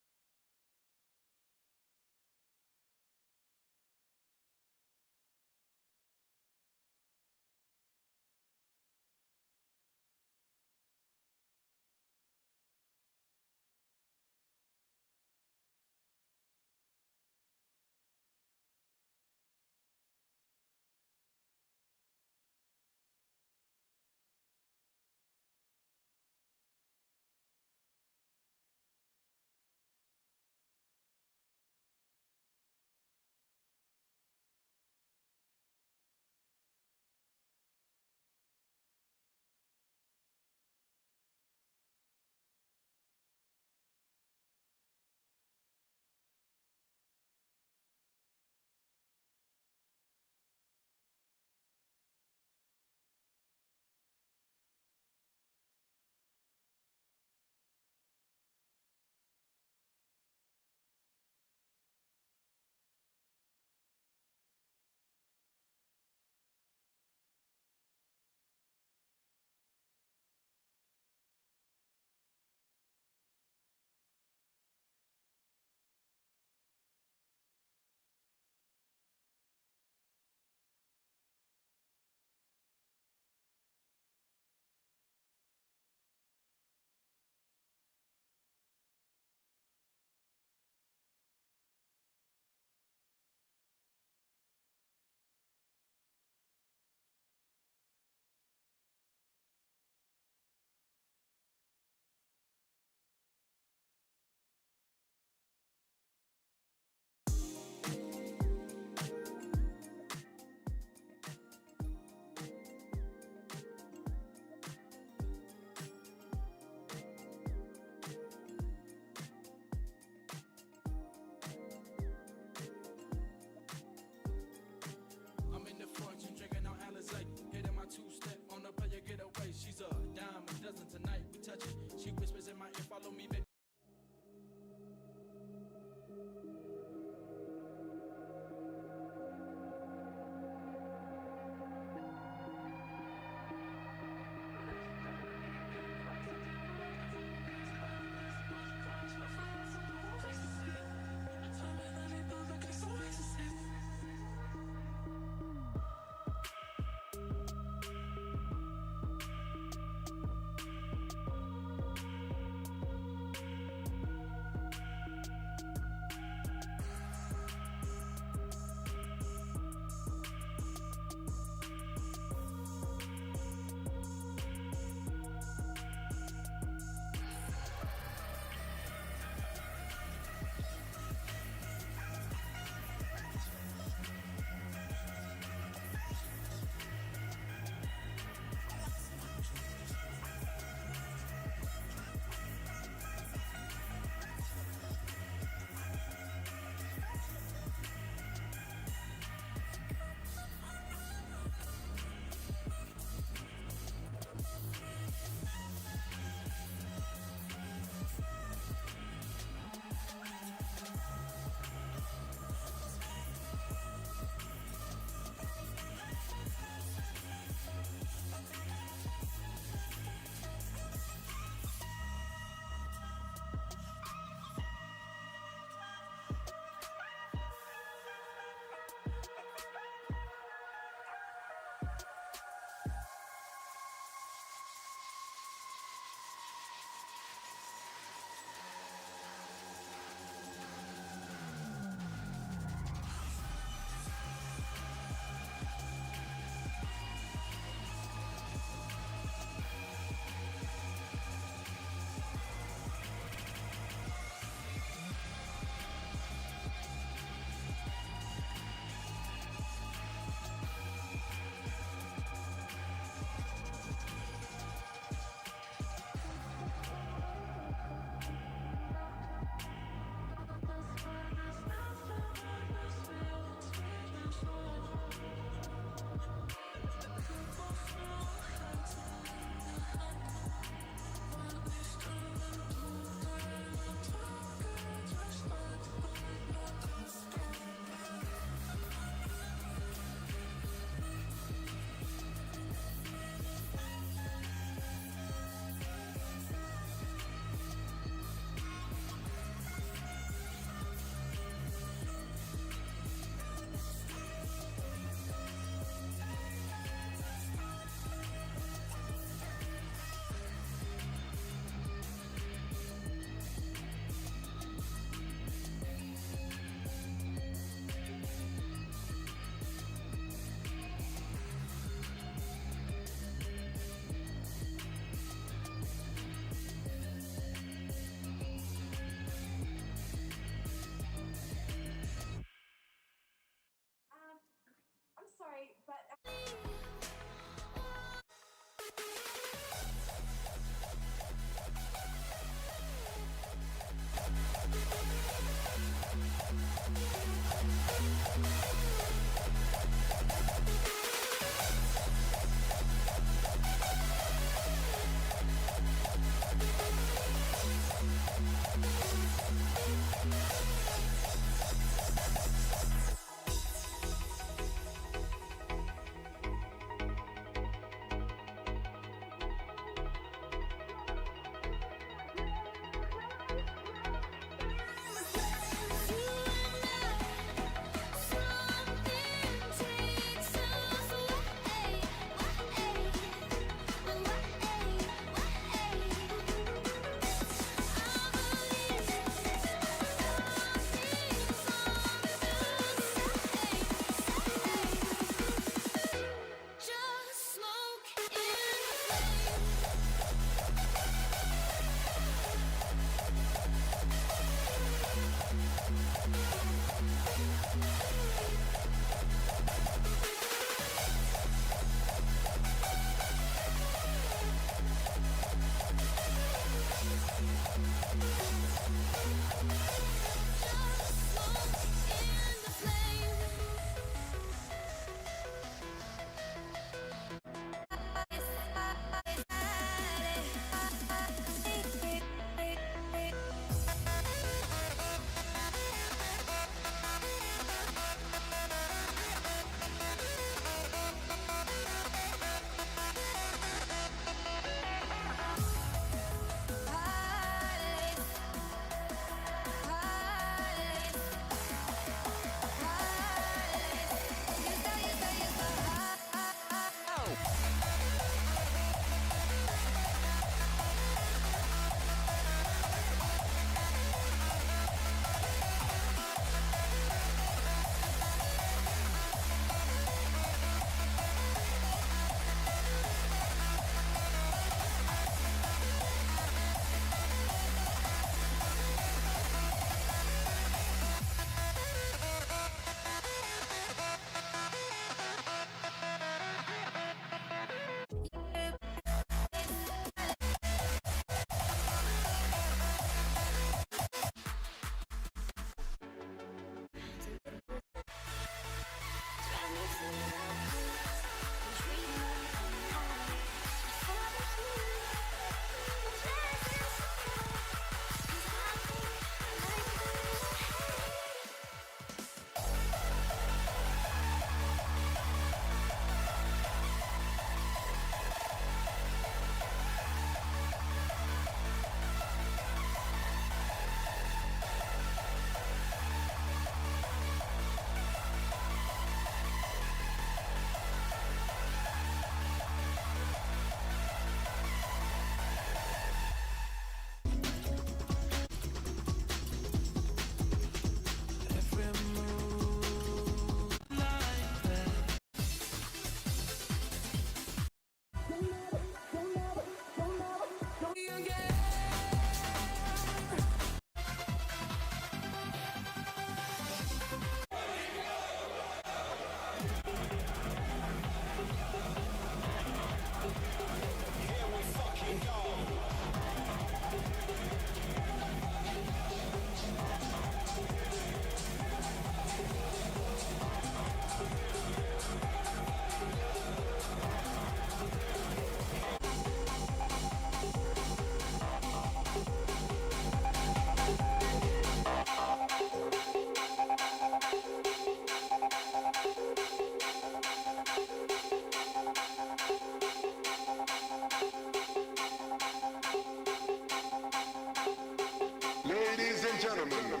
and gentlemen,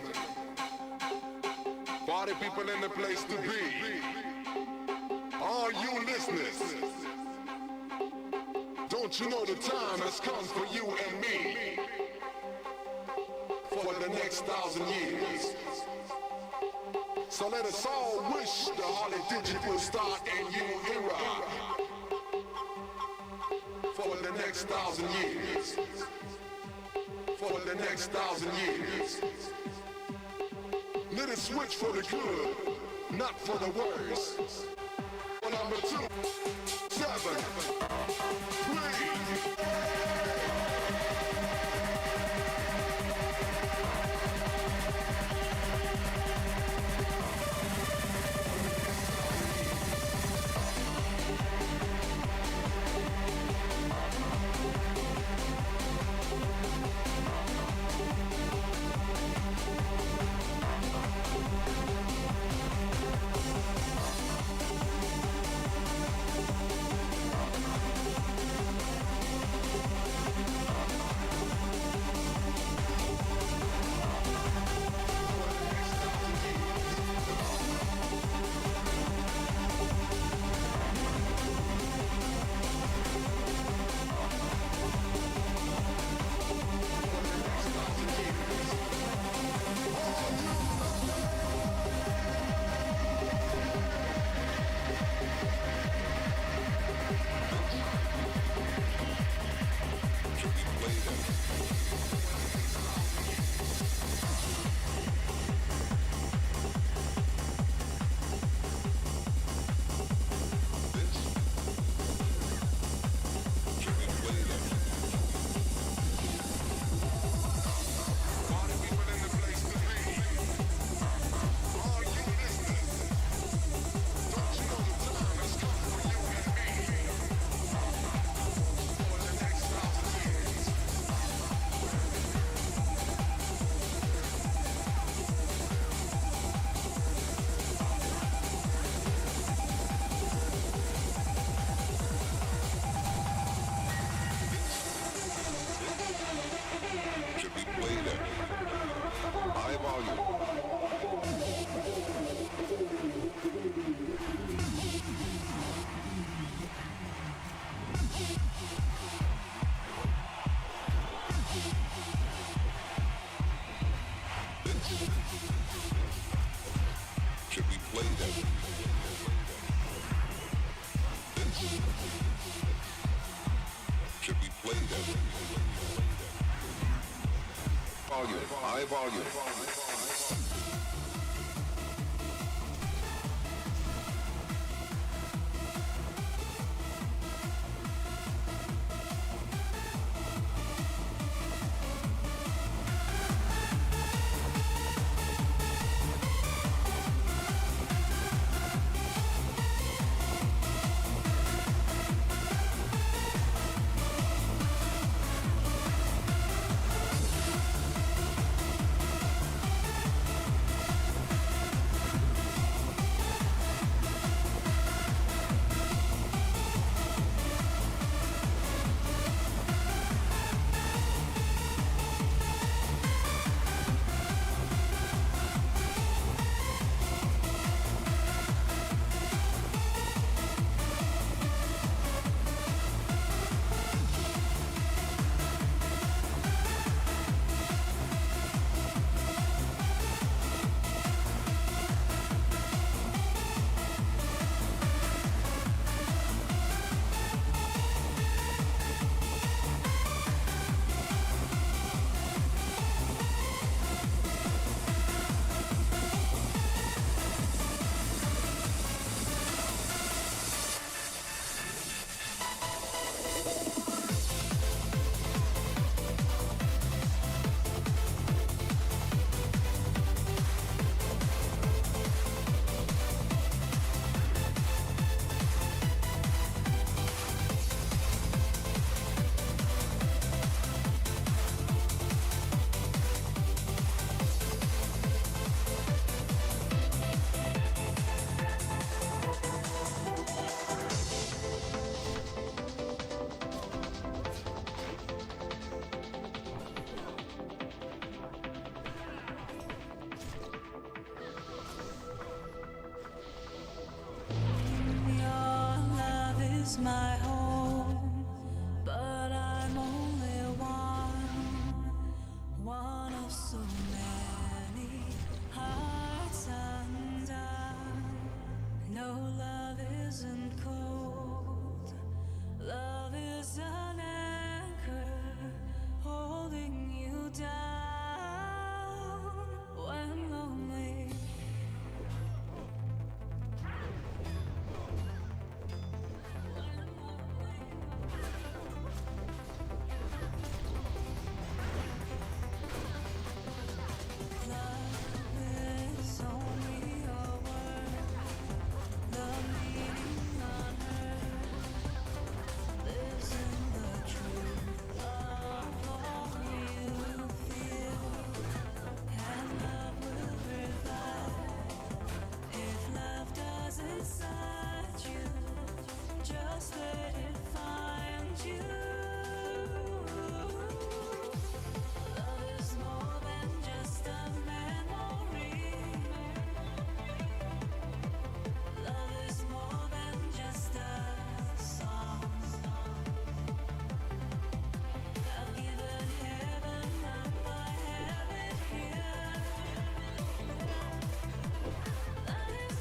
party people in the place to be, all you listeners, don't you know the time has come for you and me, for the next 1,000 years. So let us all wish the Harley Digital start a new era, for the next 1,000 years. For the next 1,000 years. Let it switch for the good, not for the worse. Number 2, 7, 3. High volume. my home, but I'm only one of so many hearts undone. No, love isn't cold, love is an anchor holding you down when lonely. Just let it find you. Love is more than just a memory. Love is more than just a song. I've given heaven up, I have it here. That is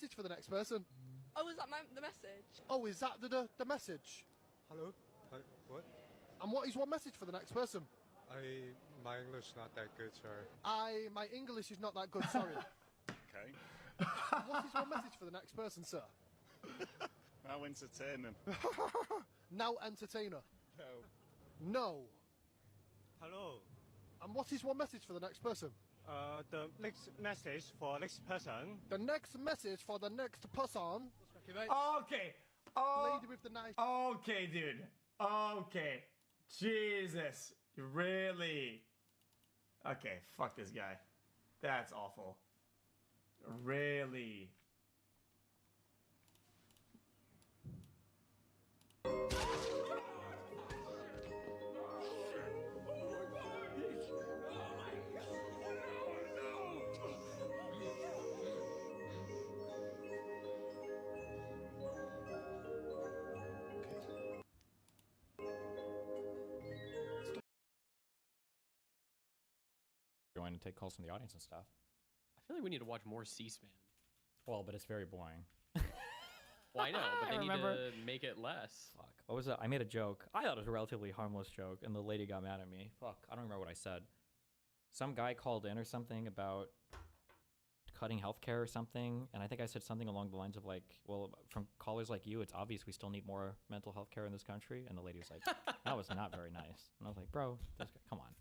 Message for the next person. Oh, is that the message? Oh, is that the message? Hello? What? And what is one message for the next person? My English not that good, sorry. My English is not that good, sorry. Okay. What is one message for the next person, sir? Now entertaining. Now entertainer. No. No. Hello. And what is one message for the next person? The next message for next person. The next message for the next person. Okay. Oh. Lady with the knife. Okay, dude. Okay. Jesus. Really? Okay, fuck this guy. That's awful. Really? Going to take calls from the audience and stuff. I feel like we need to watch more C-SPAN. Well, but it's very boring. Well, I know, but they remember. need to make it less. Fuck. What was that? I made a joke. I thought it was a relatively harmless joke, and the lady got mad at me. Fuck. I don't remember what I said. Some guy called in or something about cutting healthcare or something, and I think I said something along the lines of like, well, from callers like you, it's obvious we still need more mental health care in this country. And the lady was like, that was not very nice. And I was like, bro, this guy, come on.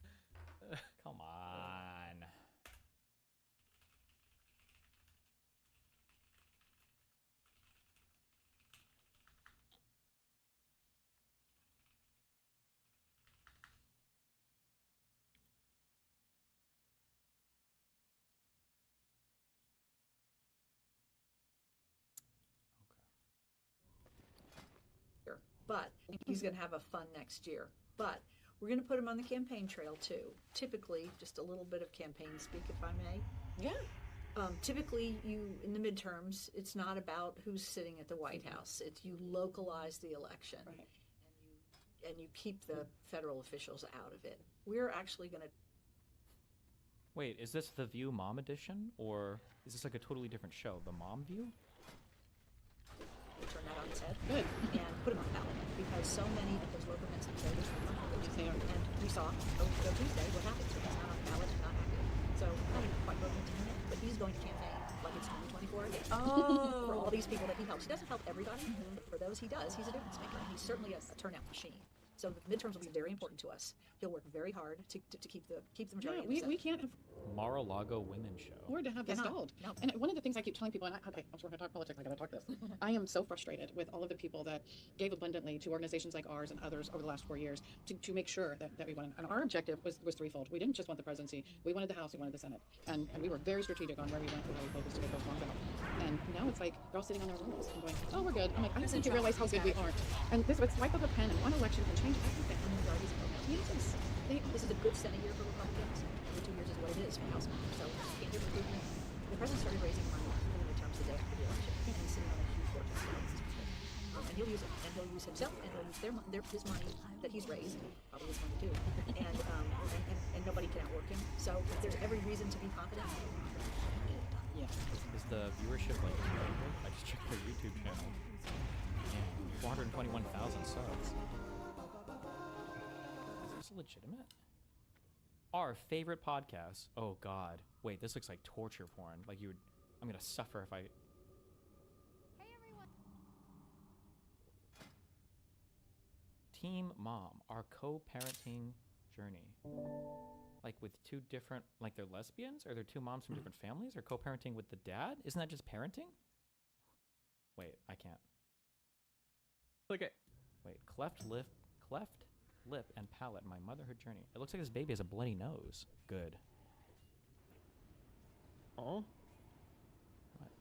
Come on. But he's going to have a fun next year. But we're going to put him on the campaign trail too. Typically, just a little bit of campaign speak, if I may. Yeah. Typically, in the midterms, it's not about who's sitting at the White House. It's you localize the election, Right. and you keep the federal officials out of it. We're actually going to. Wait, is this the View Mom edition, or is this like a totally different show? The Mom View? Turn that on its head. Good. And put them on the ballot, because so many of those local events and voters are not voters. They are. And we saw over Tuesday what happens when he's not on the ballot and not happy. So I don't quite voting to him, but he's going to campaign like it's 2024 again. Oh. For all these people that he helps. He doesn't help everybody, but for those he does, he's a difference maker. And he's certainly a turnout machine. So the midterms will be very important to us. He'll work very hard to keep the majority. Yeah, of the we Senate. can't Mar-a-Lago Women Show. afford to have this stalled. No. And one of the things I keep telling people, and okay, I'm sure we're going to talk politics, I got to talk this. I am so frustrated with all of the people that gave abundantly to organizations like ours and others over the last 4 years to make sure that we won. And our objective was threefold. We didn't just want the presidency. We wanted the House, we wanted the Senate. And we were very strategic on where we went and how we focused to get those ones out. And now it's like they're all sitting on their rules and going, oh, we're good. I'm like, I don't think you realize how good we aren't. And this with swipe of a pen and one election can change everything. This is a good Senate year for Republicans. Every 2 years is what it is for House members. So the president started raising money for the midterms the election, and he's sitting on a huge fortune. And he'll use it, and he'll use himself, and he'll use his money that he's raised, probably his money too, and nobody can outwork him. So there's every reason to be confident. Yeah. Is the viewership like incredible? I just checked their YouTube channel. Yeah, 421,000 subs. Is this legitimate? Our favorite podcast. Oh God. Wait, this looks like torture porn. Like you would. I'm gonna suffer if I. Team Mom, our co-parenting journey. Like with two different, like they're lesbians? Or they're two moms from different families? Or co-parenting with the dad? Isn't that just parenting? Wait, I can't. Okay. Wait, cleft lip and palate, my motherhood journey. It looks like this baby has a bloody nose. Good. Oh? What?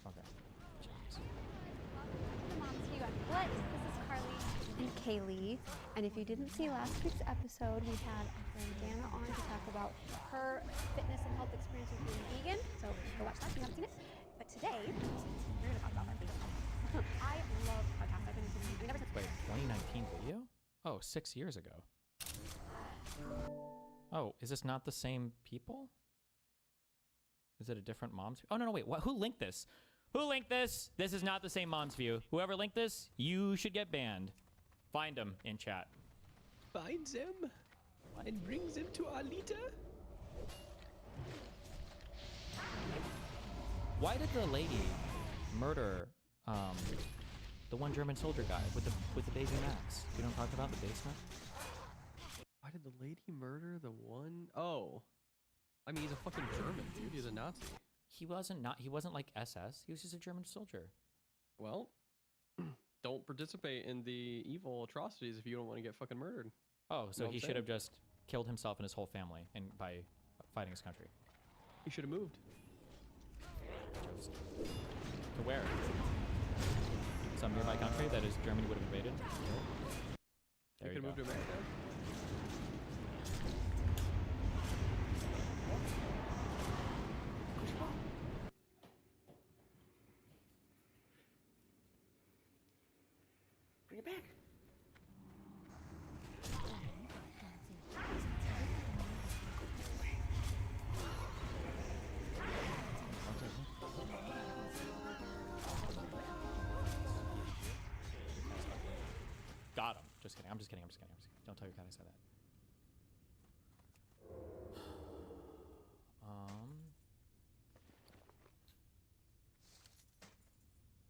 Okay. What? This is Carly and Kaylee. And if you didn't see last week's episode, we had our friend Dana on to talk about her fitness and health experience with being vegan. So go watch that if you haven't seen it. But today, we're going to talk about our vegan. I love podcasts. I've been doing ever since. Wait, 2019 video? Oh, 6 years ago. Oh, is this not the same people? Is it a different mom's view? Oh, no, wait. What? Who linked this? Who linked this? This is not the same mom's view. Whoever linked this, you should get banned. Find him in chat. Finds him and brings him to Alita. Why did the lady murder the one German soldier guy with the baby Max? You don't talk about the basement? Why did the lady murder the one? Oh, I mean, he's a fucking German dude. He's a Nazi. He wasn't like SS. He was just a German soldier. Well, don't participate in the evil atrocities if you don't want to get fucking murdered. Oh, so he should have just killed himself and his whole family and by fighting his country. He should have moved. To where? Some nearby country that is Germany would have invaded? There He you could have go. moved to America. Bring it back. Got him. Just kidding. I'm just kidding. Don't tell your cat I said that.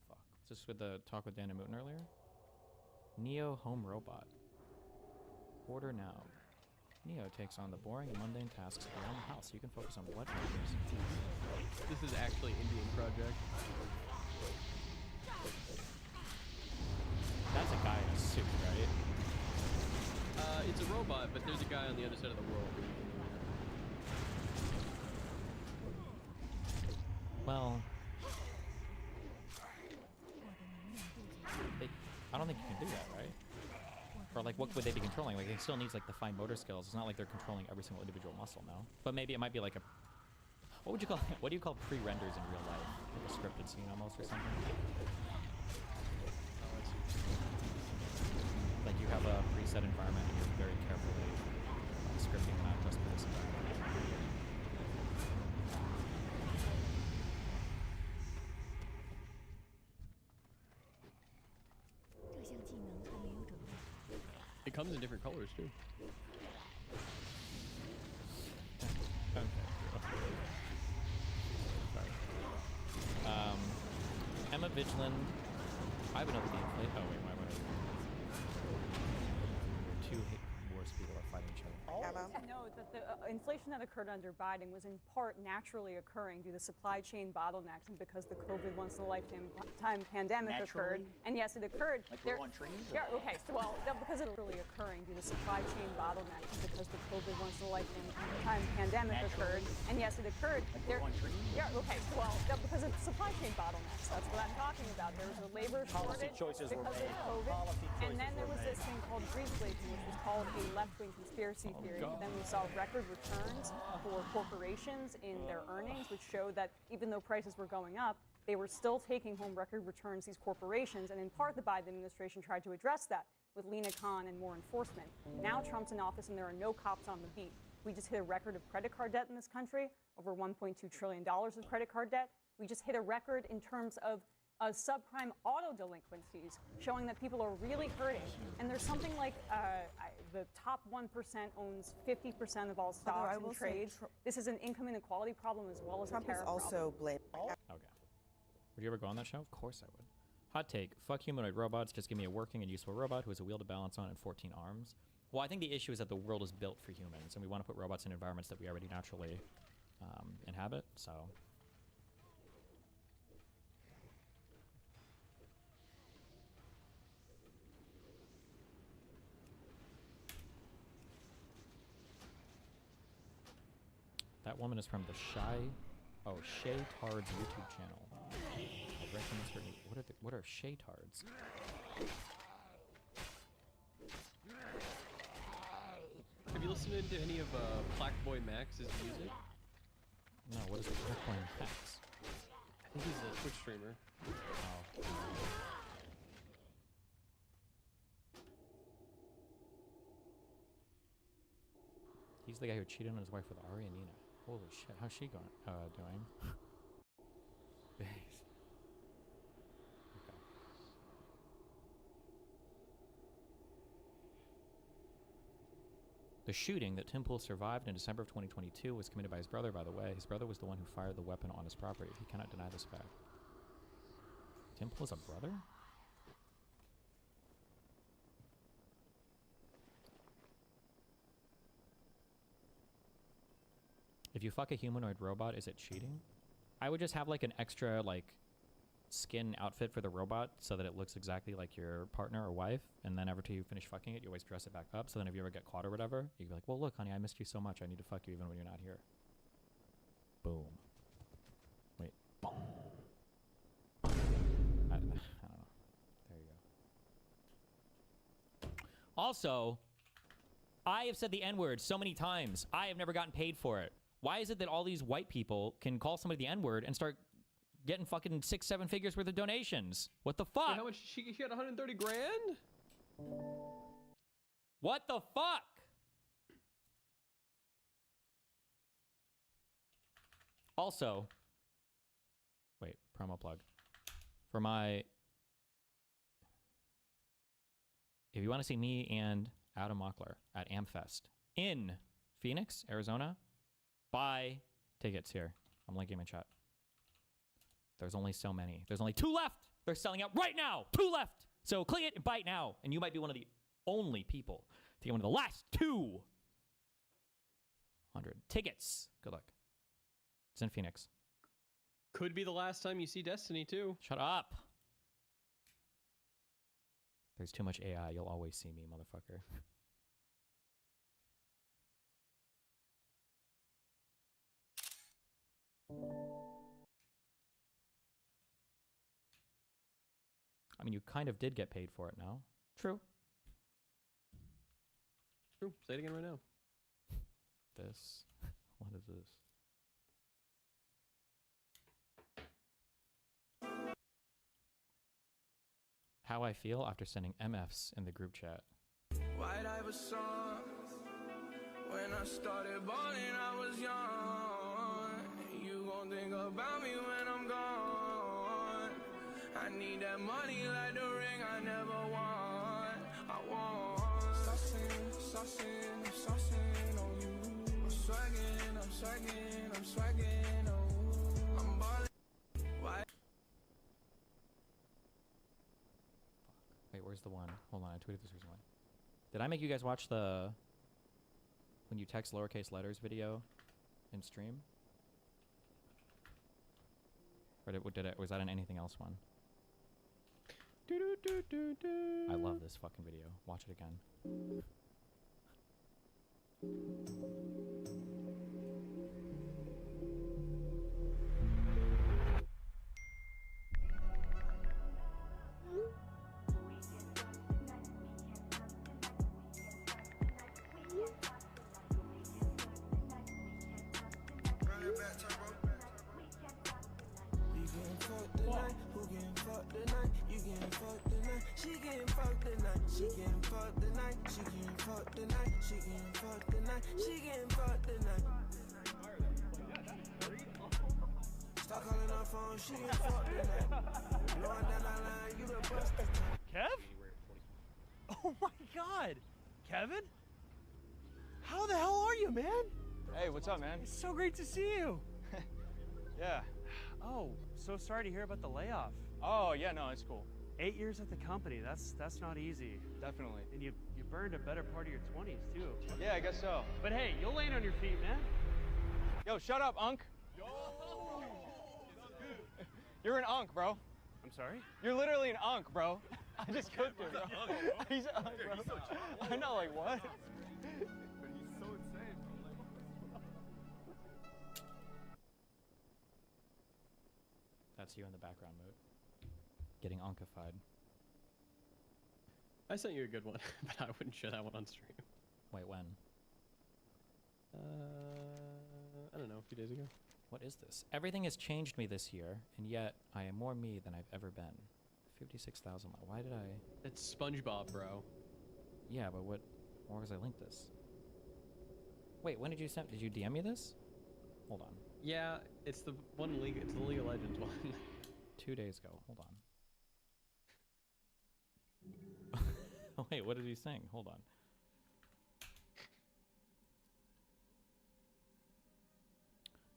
Fuck. Was this with the talk with Dan and Mooten earlier? Neo Home Robot. Order now. Neo takes on the boring and mundane tasks around the house. You can focus on what matters. This is actually Indian Project. That's a guy in a suit, right? It's a robot, but there's a guy on the other side of the world. Well, I don't think you can do that, right? Or like, what would they be controlling? Like, it still needs like the fine motor skills. It's not like they're controlling every single individual muscle, no? But maybe it might be like a, what would you call it? What do you call pre-renders in real life? Like a scripted scene almost or something? Like you have a preset environment and you're very carefully scripting not just for this environment. It comes in different colors too. Okay. Sorry. Emma Vigilant. I have another gameplay. Oh wait, why would I? Two worse people are fighting each other. Note that the inflation that occurred under Biden was in part naturally occurring due to supply chain bottlenecks and because the COVID once-in-a-lifetime pandemic occurred. And yes, it occurred. Like we're on trees? Yeah, okay. So, well, because it's really occurring due to supply chain bottlenecks and because the COVID once-in-a-lifetime pandemic occurred. And yes, it occurred. Like we're on trees? Yeah, okay. So, well, because of supply chain bottlenecks. That's what I'm talking about. There was a labor Policy shortage choices were because of made. COVID, Policy and then choices there were was this made. thing called greedflation, which was called a left-wing conspiracy theory. God. Then we saw record returns for corporations in their earnings, which showed that even though prices were going up, they were still taking home record returns, these corporations, and in part the Biden administration tried to address that with Lena Khan and more enforcement. Now Trump's in office and there are no cops on the beat. We just hit a record of credit card debt in this country, over $1.2 trillion of credit card debt. We just hit a record in terms of subprime auto delinquencies, showing that people are really hurting. And there's something like the top 1% owns 50% of all stocks and trades. This is an income inequality problem as well as Trump a tariff is also problem. Okay. Would you ever go on that show? Of course I would. Hot take. Fuck humanoid robots. Just give me a working and useful robot who has a wheel to balance on and 14 arms. Well, I think the issue is that the world is built for humans, and we want to put robots in environments that we already naturally inhabit, so... That woman is from the Shay Tards YouTube channel. I recognize her. What are Shay Tards? Have you listened to any of Blackboy Max's music? No, what is it? Blackboy Max? I think he's a Twitch streamer. Oh. He's the guy who cheated on his wife with Ari and Nina. Holy shit, how's she doing? Base. Okay. The shooting that Tim Pool survived in December of 2022 was committed by his brother, by the way. His brother was the one who fired the weapon on his property. He cannot deny this fact. Tim Pool is a brother? If you fuck a humanoid robot, is it cheating? I would just have like an extra like skin outfit for the robot so that it looks exactly like your partner or wife, and then after you finish fucking it, you always dress it back up, so then if you ever get caught or whatever, you can be like, well look honey, I missed you so much, I need to fuck you even when you're not here. Boom. Wait. Boom. I don't know. There you go. Also, I have said the N-word so many times. I have never gotten paid for it. Why is it that all these white people can call somebody the N-word and start getting fucking 6-7 figures worth of donations? What the fuck? Yeah, how much? She got 130 grand? What the fuck? Also, wait, promo plug. For my... If you want to see me and Adam Mockler at AmFest in Phoenix, Arizona, buy tickets here. I'm linking in chat. There's only so many. There's only 2 left. They're selling out right now. 2 left. So click it and buy it now. And you might be one of the only people to get one of the last 200 tickets. Good luck. It's in Phoenix. Could be the last time you see Destiny too. Shut up. There's too much AI. You'll always see me, motherfucker. I mean, you kind of did get paid for it now. True. True. Say it again right now. This. What is this? How I feel after sending MFs in the group chat. White Iver song. When I started balling, I was young. You gon' think about me when I'm gone. I need that money like the ring I never won. I want saucing, saucing, saucing on you. I'm swagging, I'm swagging, I'm swagging on you. I'm balling. Why? Wait, where's the one? Hold on, I tweeted this recently. Did I make you guys watch the when you text lowercase letters video in stream? Or was that an anything else one? I love this fucking video. Watch it again. She getting fucked tonight. Stop calling her phone, she getting fucked tonight. Knowing that I line, you the buster. Kev? Oh my god! Kevin? How the hell are you, man? Hey, what's up, man? It's so great to see you. Yeah. Oh, so sorry to hear about the layoff. Oh, yeah, no, it's cool. 8 years at the company, that's not easy. Definitely. And you burned a better part of your 20s, too. Yeah, I guess so. But hey, you'll land on your feet, man. Yo, shut up, Unk. Yo! You're an Unk, bro. I'm sorry? You're literally an Unk, bro. I just cooked him, bro. He's an Unk, bro. I know, like, what? That's you in the background mode. Getting onkified. I sent you a good one, but I wouldn't share that one on stream. Wait, when? I don't know, a few days ago. What is this? Everything has changed me this year, and yet I am more me than I've ever been. 56,000. Why did I? It's SpongeBob, bro. Yeah, but what? Where was I linked this? Wait, when did you send? Did you DM me this? Hold on. Yeah, it's the one league. It's the League of Legends one. 2 days ago. Hold on. Wait, what did he sing? Hold on.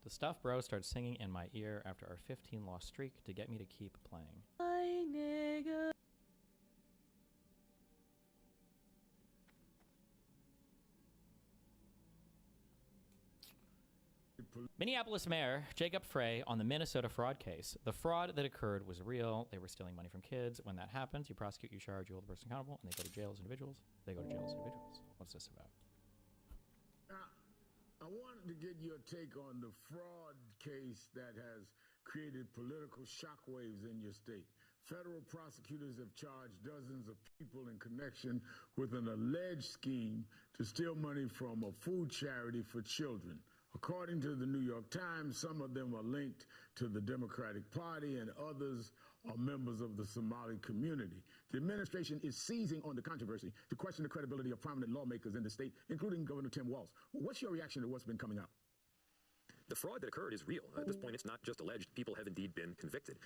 The stuff bro started singing in my ear after our 15 loss streak to get me to keep playing. My nigga. Minneapolis Mayor Jacob Frey on the Minnesota fraud case. The fraud that occurred was real. They were stealing money from kids. When that happens, you prosecute, you charge, you hold the person accountable, and they go to jail as individuals. They go to jail as individuals. What's this about? I wanted to get your take on the fraud case that has created political shockwaves in your state. Federal prosecutors have charged dozens of people in connection with an alleged scheme to steal money from a food charity for children. According to the New York Times, some of them are linked to the Democratic Party and others are members of the Somali community. The administration is seizing on the controversy to question the credibility of prominent lawmakers in the state, including Governor Tim Walz. What's your reaction to what's been coming out? The fraud that occurred is real. At this point, it's not just alleged. People have indeed been convicted.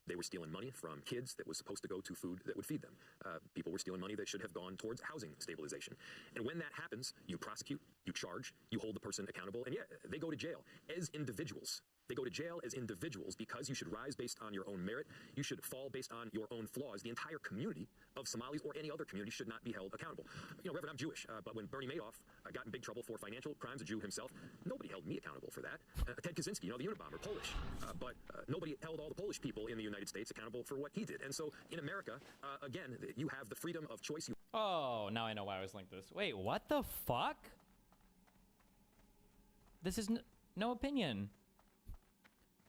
They were stealing money from kids that was supposed to go to food that would feed them. People were stealing money that should have gone towards housing stabilization. And when that happens, you prosecute, you charge, you hold the person accountable, and yeah, they go to jail as individuals. They go to jail as individuals because you should rise based on your own merit. You should fall based on your own flaws. The entire community of Somalis or any other community should not be held accountable. You know, Reverend, I'm Jewish, but when Bernie Madoff got in big trouble for financial crimes, a Jew himself, nobody held me accountable for that. Ted Kaczynski, you know, the Unabomber, Polish. But nobody held all the Polish people in the United States accountable for what he did. And so in America, again, you have the freedom of choice. Oh, now I know why I was linked this. Wait, what the fuck? This is no opinion.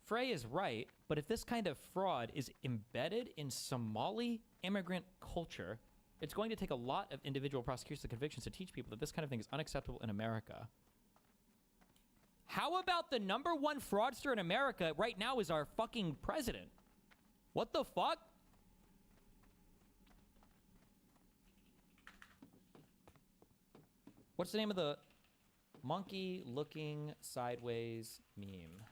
Frey is right, but if this kind of fraud is embedded in Somali immigrant culture, it's going to take a lot of individual prosecutions and convictions to teach people that this kind of thing is unacceptable in America. How about the #1 fraudster in America right now is our fucking president? What the fuck? What's the name of the monkey looking sideways meme?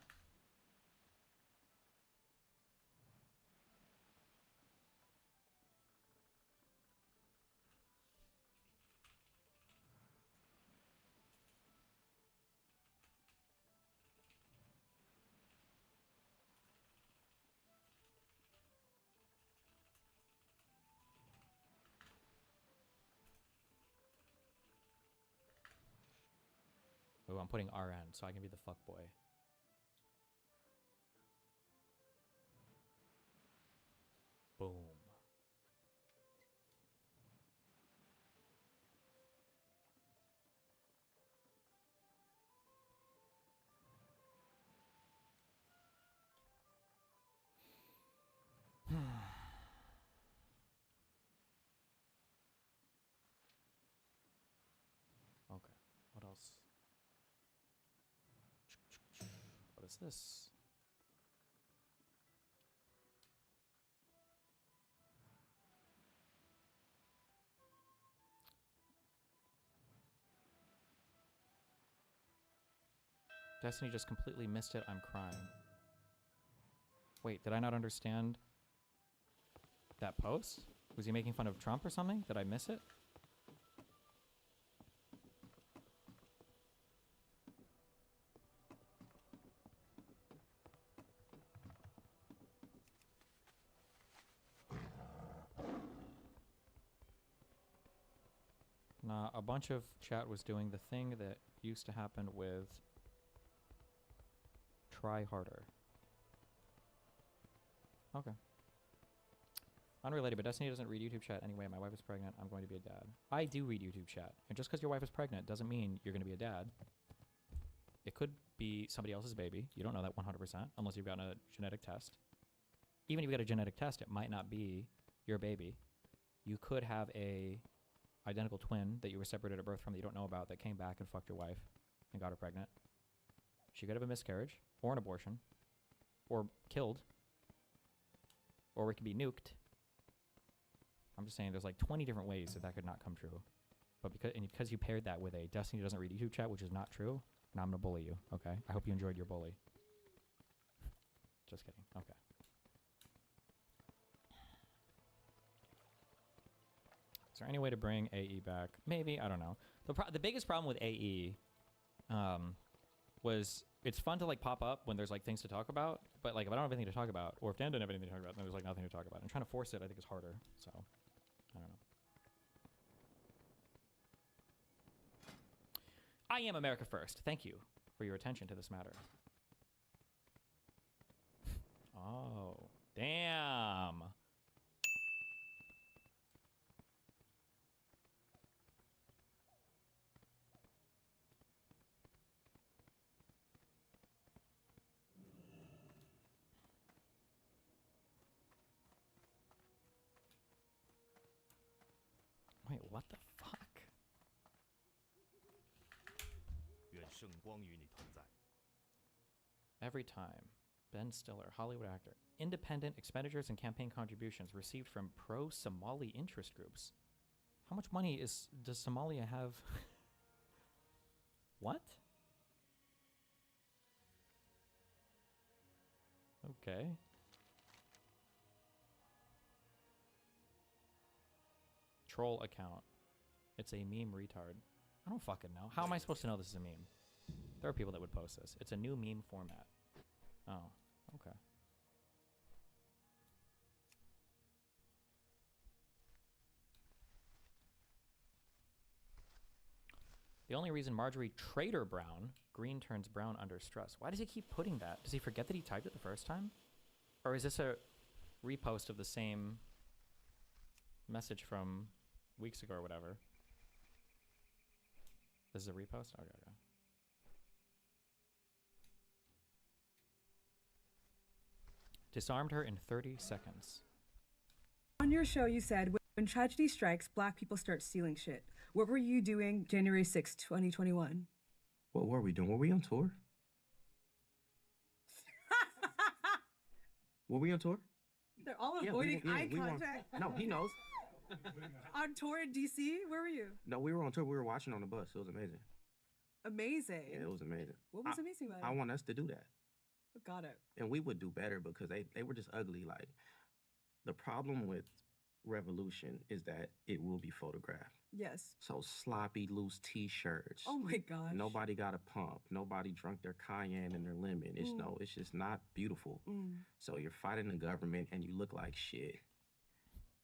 Oh, I'm putting RN so I can be the fuck boy. Boom. Okay, what else? What is this? Destiny just completely missed it. I'm crying. Wait, did I not understand that post? Was he making fun of Trump or something? Did I miss it? Nah, a bunch of chat was doing the thing that used to happen with Try Harder. Okay. Unrelated, but Destiny doesn't read YouTube chat anyway. My wife is pregnant. I'm going to be a dad. I do read YouTube chat. And just because your wife is pregnant doesn't mean you're going to be a dad. It could be somebody else's baby. You don't know that 100% unless you've gotten a genetic test. Even if you got a genetic test, it might not be your baby. You could have a identical twin that you were separated at birth from that you don't know about that came back and fucked your wife and got her pregnant. She could have a miscarriage or an abortion or killed, or it could be nuked. I'm just saying there's like 20 different ways that that could not come true. But because you paired that with a Destiny doesn't read YouTube chat, which is not true, now I'm going to bully you, okay? I hope you enjoyed your bully. Just kidding. Okay. Is there any way to bring AE back? Maybe. I don't know. The biggest problem with AE was it's fun to like pop up when there's like things to talk about, but like if I don't have anything to talk about, or if Dan didn't have anything to talk about, then there's like nothing to talk about. And trying to force it, I think, is harder. So, I don't know. I am America First. Thank you for your attention to this matter. Oh, damn. Wait, what the fuck? Every time. Ben Stiller, Hollywood actor. Independent expenditures and campaign contributions received from pro-Somali interest groups. How much money does Somalia have? What? Okay. Troll account. It's a meme retard. I don't fucking know. How am I supposed to know this is a meme? There are people that would post this. It's a new meme format. Oh, okay. The only reason Marjorie Trader Brown, green turns brown under stress. Why does he keep putting that? Does he forget that he typed it the first time? Or is this a repost of the same message from weeks ago or whatever? This is a repost? Okay, okay. Disarmed her in 30 seconds. On your show, you said, when tragedy strikes, black people start stealing shit. What were you doing January 6, 2021? What were we doing? Were we on tour? Were we on tour? They're all Yeah, avoiding we eye were on- contact. No, he knows. On tour in DC? Where were you? No, we were on tour. We were watching on the bus. It was amazing. Amazing. Yeah, it was amazing. What was amazing about it? I want us to do that. Got it. And we would do better because they were just ugly. Like, the problem with Revolution is that it will be photographed. Yes. So sloppy, loose T-shirts. Oh my gosh. Nobody got a pump. Nobody drunk their cayenne and their lemon. It's Mm. it's just not beautiful. Mm. So you're fighting the government and you look like shit.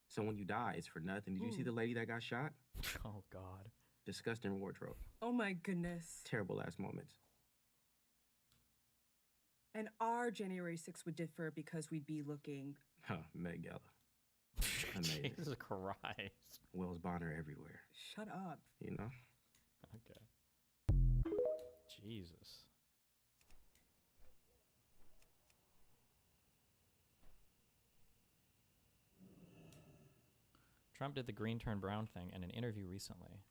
So when you die, it's for nothing. Did you see Mm. the lady that got shot? Oh God. Disgusting wardrobe. Oh my goodness. Terrible ass moments. And our January 6th would differ because we'd be looking. Huh, Met Gala. Amazing. Jesus Christ. Wells Bonner everywhere. Shut up. You know? Okay. Jesus. Trump did the green turn brown thing in an interview recently.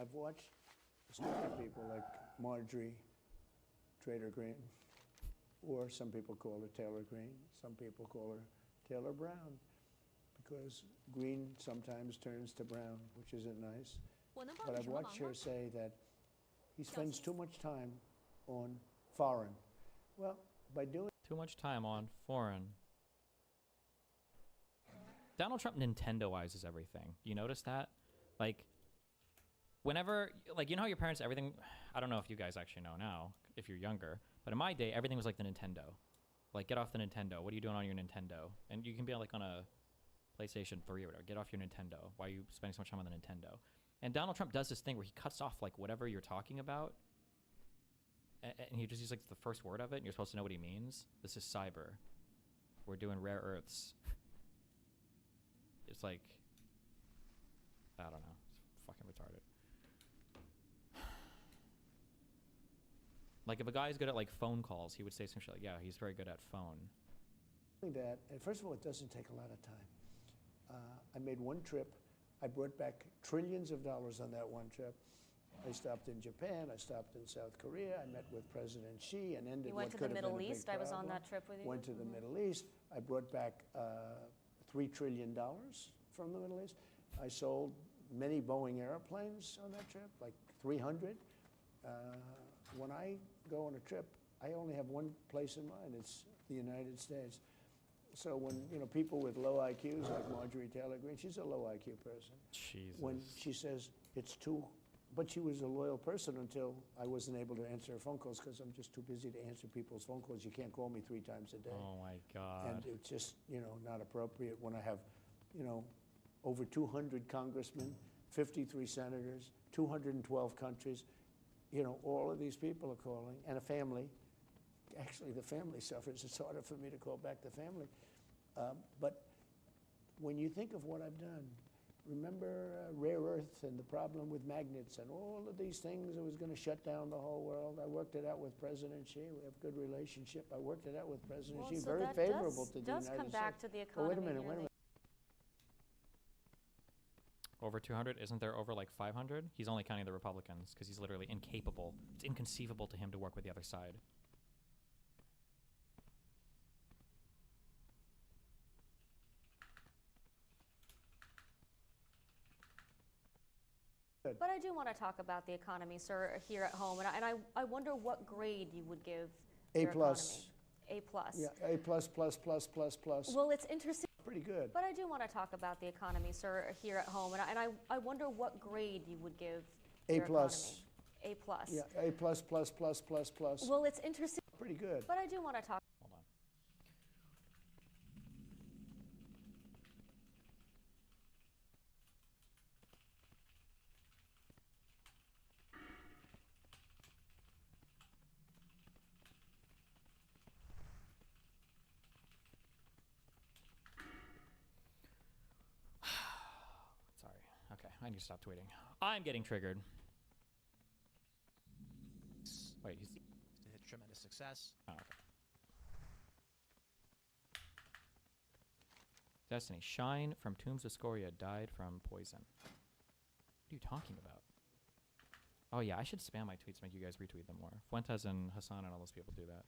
I've watched stupid people like Marjorie Trader Green, or some people call her Taylor Green, some people call her Taylor Brown, because green sometimes turns to brown, which isn't nice. But I've watched her say that he spends too much time on foreign. Well, by doing Too much time on foreign. Donald Trump Nintendoizes everything. You notice that? Like, whenever, like, you know how your parents, everything, I don't know if you guys actually know now, if you're younger, but in my day, everything was like the Nintendo. Like, get off the Nintendo. What are you doing on your Nintendo? And you can be like on a PlayStation 3 or whatever. Get off your Nintendo. Why are you spending so much time on the Nintendo? And Donald Trump does this thing where he cuts off like whatever you're talking about. And he just uses like the first word of it, and you're supposed to know what he means. This is cyber. We're doing rare earths. It's like, I don't know. It's fucking retarded. Like, if a guy's good at like phone calls, he would say some shit like, yeah, he's very good at phone. that, and first of all, it doesn't take a lot of time. I made one trip. I brought back trillions of dollars on that one trip. I stopped in Japan. I stopped in South Korea. I met with President Xi and ended You went what to could the have been Middle a big East. I was on problem. that trip with you. Went to the Middle East. I brought back $3 trillion from the Middle East. I sold many Boeing airplanes on that trip, like 300. When I go on a trip, I only have one place in mind. It's the United States. So when people with low IQs like Marjorie Taylor Greene, she's a low IQ person. Jesus. When she says it's too, but she was a loyal person until I wasn't able to answer her phone calls because I'm just too busy to answer people's phone calls. You can't call me 3 times a day. Oh my God. And it's just not appropriate when I have over 200 congressmen, 53 senators, 212 countries. All of these people are calling, and a family. Actually, the family suffers. It's harder for me to call back the family. But when you think of what I've done, remember rare earth and the problem with magnets and all of these things that was going to shut down the whole world. I worked it out with President Xi. We have a good relationship. I worked it out with President Xi. So Very that favorable to the United does come States. back to the Oh, economy. wait a minute. Wait a minute. Over 200? Isn't there over like 500? He's only counting the Republicans because he's literally incapable. It's inconceivable to him to work with the other side. But I do want to talk about the economy, sir, here at home, and I wonder what grade you would give A your plus. economy. A plus. Yeah, A plus, plus, plus, plus, plus. Well, it's interesting. Pretty good. But I do want to talk about the economy, sir, here at home, and I wonder what grade you would give A your plus. economy. A plus. Yeah, A plus, plus, plus, plus, plus. Well, it's interesting. Pretty good. But I do want to talk. Hold on. Sorry. Okay, I need to stop tweeting. I'm getting triggered. Wait, he's... It's tremendous success. Oh, okay. Destiny. Shine from Tombs of Scoria died from poison. What are you talking about? Oh yeah, I should spam my tweets to make you guys retweet them more. Fuentes and Hassan and all those people do that.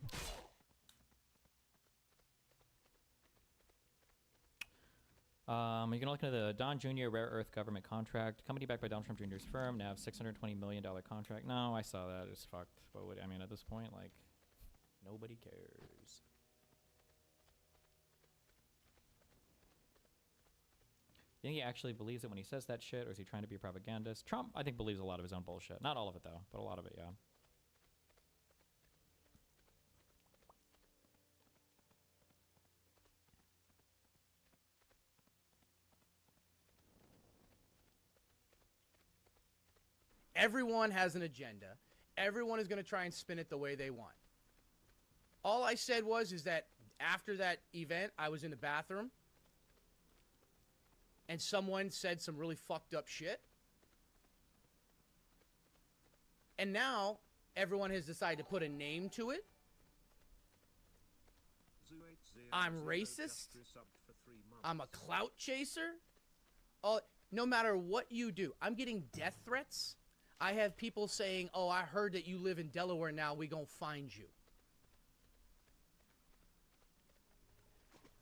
You can look into the Don Jr. Rare Earth government contract. Company backed by Donald Trump Jr.'s firm. Now $620 million contract. No, I saw that. It's fucked. But I mean, at this point, like, nobody cares. You think he actually believes it when he says that shit, or is he trying to be a propagandist? Trump, I think, believes a lot of his own bullshit. Not all of it, though, but a lot of it, yeah. Everyone has an agenda. Everyone is going to try and spin it the way they want. All I said is that after that event, I was in the bathroom, and someone said some really fucked up shit. And now, everyone has decided to put a name to it. I'm racist. I'm a clout chaser. No matter what you do, I'm getting death threats. I have people saying, oh, I heard that you live in Delaware now. We gonna find you.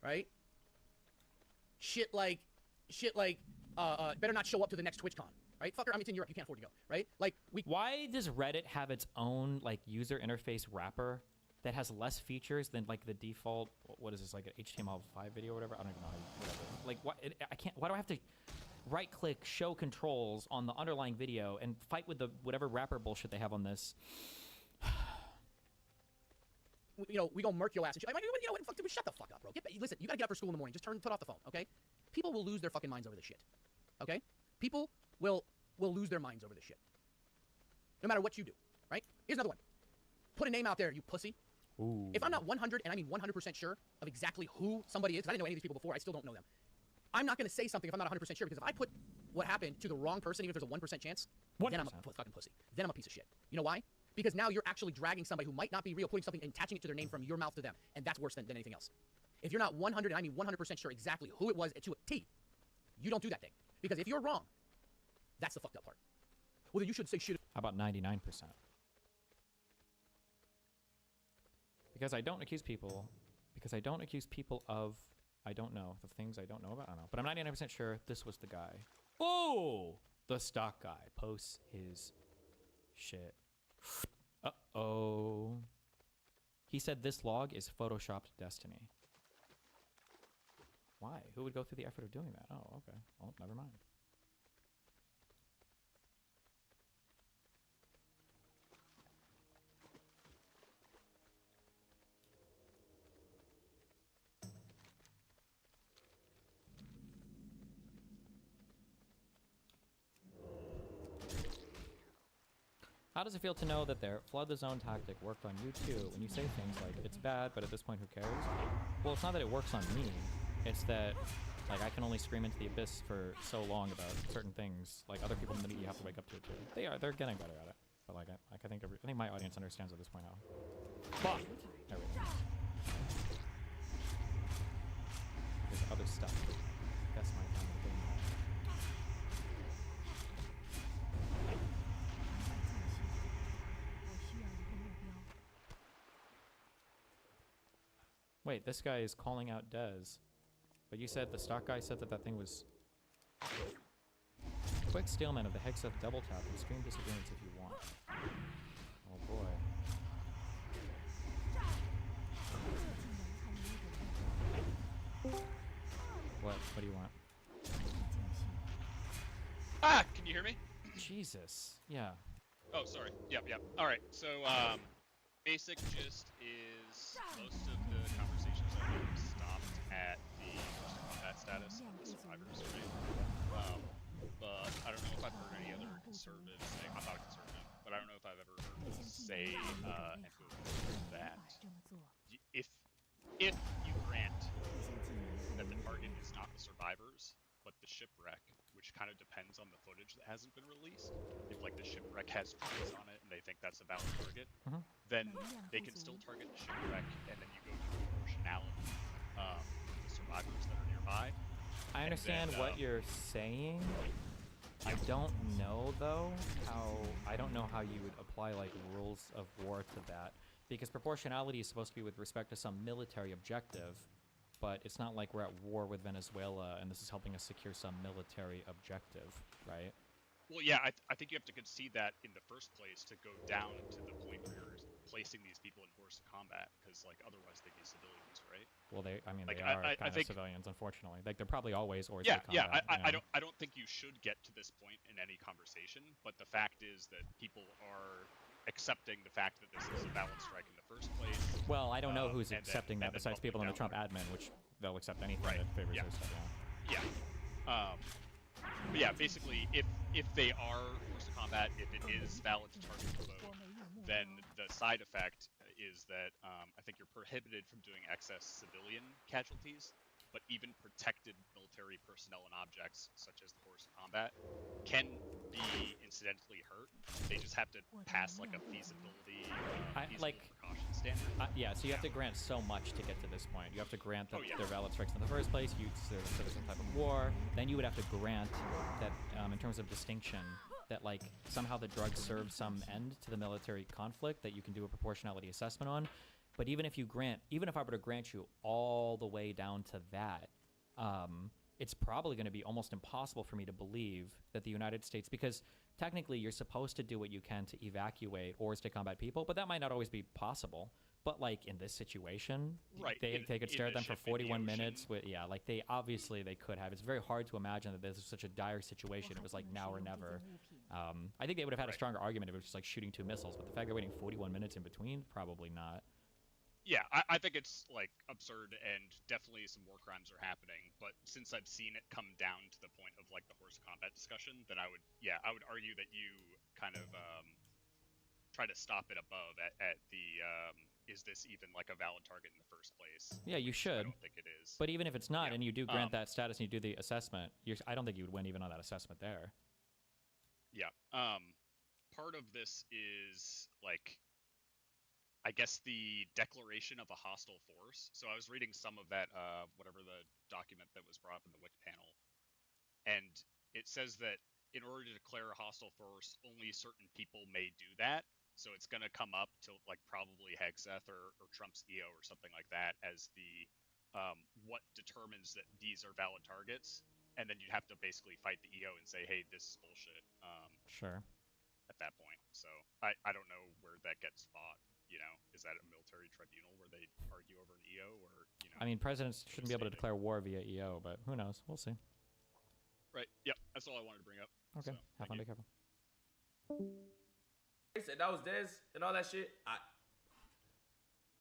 Right? Shit like shit like, better not show up to the next TwitchCon, right? Fucker, I mean, it's in Europe, you can't afford to go, right? Like, Why does Reddit have its own like user interface wrapper that has less features than like the default? What is this, like an HTML5 video or whatever? I don't even know how you, whatever. Like, I can't. Why do I have to right-click show controls on the underlying video and fight with the whatever wrapper bullshit they have on this? You know, we go murk your ass and shit. Like, you know what? Fuck, dude, shut the fuck up, bro. Listen, you gotta get up for school in the morning. Just put off the phone, okay? People will lose their fucking minds over this shit, okay? People will lose their minds over this shit. No matter what you do, right? Here's another one. Put a name out there, you pussy. Ooh. If I'm not 100, and I mean 100% sure of exactly who somebody is, because I didn't know any of these people before, I still don't know them. I'm not gonna say something if I'm not 100% sure, because if I put what happened to the wrong person, even if there's a 1% chance, 1%. then I'm a fucking pussy. Then I'm a piece of shit. You know why? Because now you're actually dragging somebody who might not be real, putting something and attaching it to their name from your mouth to them, and that's worse than anything else. If you're not 100, and I mean 100% sure exactly who it was to a T, you don't do that thing. Because if you're wrong, that's the fucked up part. Well, then you should say shit. How about 99%? Because I don't accuse people of, I don't know, the things I don't know about, I don't know. But I'm 99% sure this was the guy. Oh! The stock guy posts his shit. Uh-oh. He said this log is photoshopped Destiny. Why? Who would go through the effort of doing that? Oh, okay. Well, never mind. How does it feel to know that their flood the zone tactic worked on you too when you say things like, it's bad, but at this point, who cares? Well, it's not that it works on me. It's that, like, I can only scream into the abyss for so long about certain things. Like, other people in the media have to wake up to it too. They're getting better at it. But, like, I think my audience understands at this point now. Fuck! There we go. There's other stuff. That's my time of the game. Wait, this guy is calling out Dez. But you said, the stock guy said that that thing was... Quick Steelman of the Hexa double tap and stream disagreements if you want. Oh boy. What do you want? Ah! Can you hear me? Jesus. Yeah. Oh, sorry. Yep. Alright, so, basic gist is most of the conversations I heard stopped at the combat status of the survivors, right? But I don't know if I've heard any other conservatives say, I'm not a conservative, but I don't know if I've ever heard them say, and go through that. If you grant that the target is not the survivors, but the shipwreck, which kind of depends on the footage that hasn't been released. If like the shipwreck has trees on it and they think that's a valid target, then they can still target the shipwreck, and then you go to proportionality with the survivors that are nearby. I understand what you're saying. I don't know though I don't know how you would apply like rules of war to that, because proportionality is supposed to be with respect to some military objective. But it's not like we're at war with Venezuela and this is helping us secure some military objective, right? Well, yeah, I think you have to concede that in the first place to go down to the point where you're placing these people in forced combat, because like otherwise they'd be civilians, right? Well, they are I kind think, of civilians, unfortunately. Like they're probably always yeah. combat, I don't think you should get to this point in any conversation, but the fact is that people are accepting the fact that this is a valid strike in the first place. Well, I don't know who's accepting that besides people in the Trump admin, which they'll accept anything that favors their stuff. Yeah. But yeah, basically, if they are forced to combat, if it is valid to target the boat, then the side effect is that I think you're prohibited from doing excess civilian casualties, but even protected military personnel and objects, such as the forced combat, can be incidentally hurt. They just have to pass like a feasibility precaution standard. Yeah, so you have to grant so much to get to this point. You have to grant that they're valid strikes in the first place, you serve some type of war, then you would have to grant that in terms of distinction, that like somehow the drug serves some end to the military conflict that you can do a proportionality assessment on. But even if I were to grant you all the way down to that, it's probably going to be almost impossible for me to believe that the United States, because technically you're supposed to do what you can to evacuate or to combat people, but that might not always be possible. But like in this situation, Right, they could stare at them for ship in the 41 ocean. minutes. With, yeah, like they could have. It's very hard to imagine that this is such a dire situation. It was like now or never. I think they would have had a stronger argument if it was just like shooting 2 missiles, but the fact they're waiting 41 minutes in between, probably not. Yeah, I think it's like absurd, and definitely some war crimes are happening. But since I've seen it come down to the point of like the horse combat discussion, then I would argue that you kind of try to stop it above at the is this even like a valid target in the first place? Yeah, you should. I don't think it is. But even if it's not, and you do grant that status and you do the assessment, I don't think you would win even on that assessment there. Yeah. Part of this is like, I guess, the declaration of a hostile force. So I was reading some of that, whatever the document that was brought up in the WIC panel, and it says that in order to declare a hostile force, only certain people may do that. So it's going to come up to like probably Hegseth or Trump's EO or something like that as the what determines that these are valid targets, and then you'd have to basically fight the EO and say, hey, this is bullshit. Sure. At that point, so I don't know where that gets fought. You know, is that a military tribunal where they argue over an EO, or you know? I mean, presidents shouldn't be able to declare war via EO, but who knows? We'll see. Right. Yep. That's all I wanted to bring up. Okay. So, Have fun. Be careful. They said that was Dez and all that shit.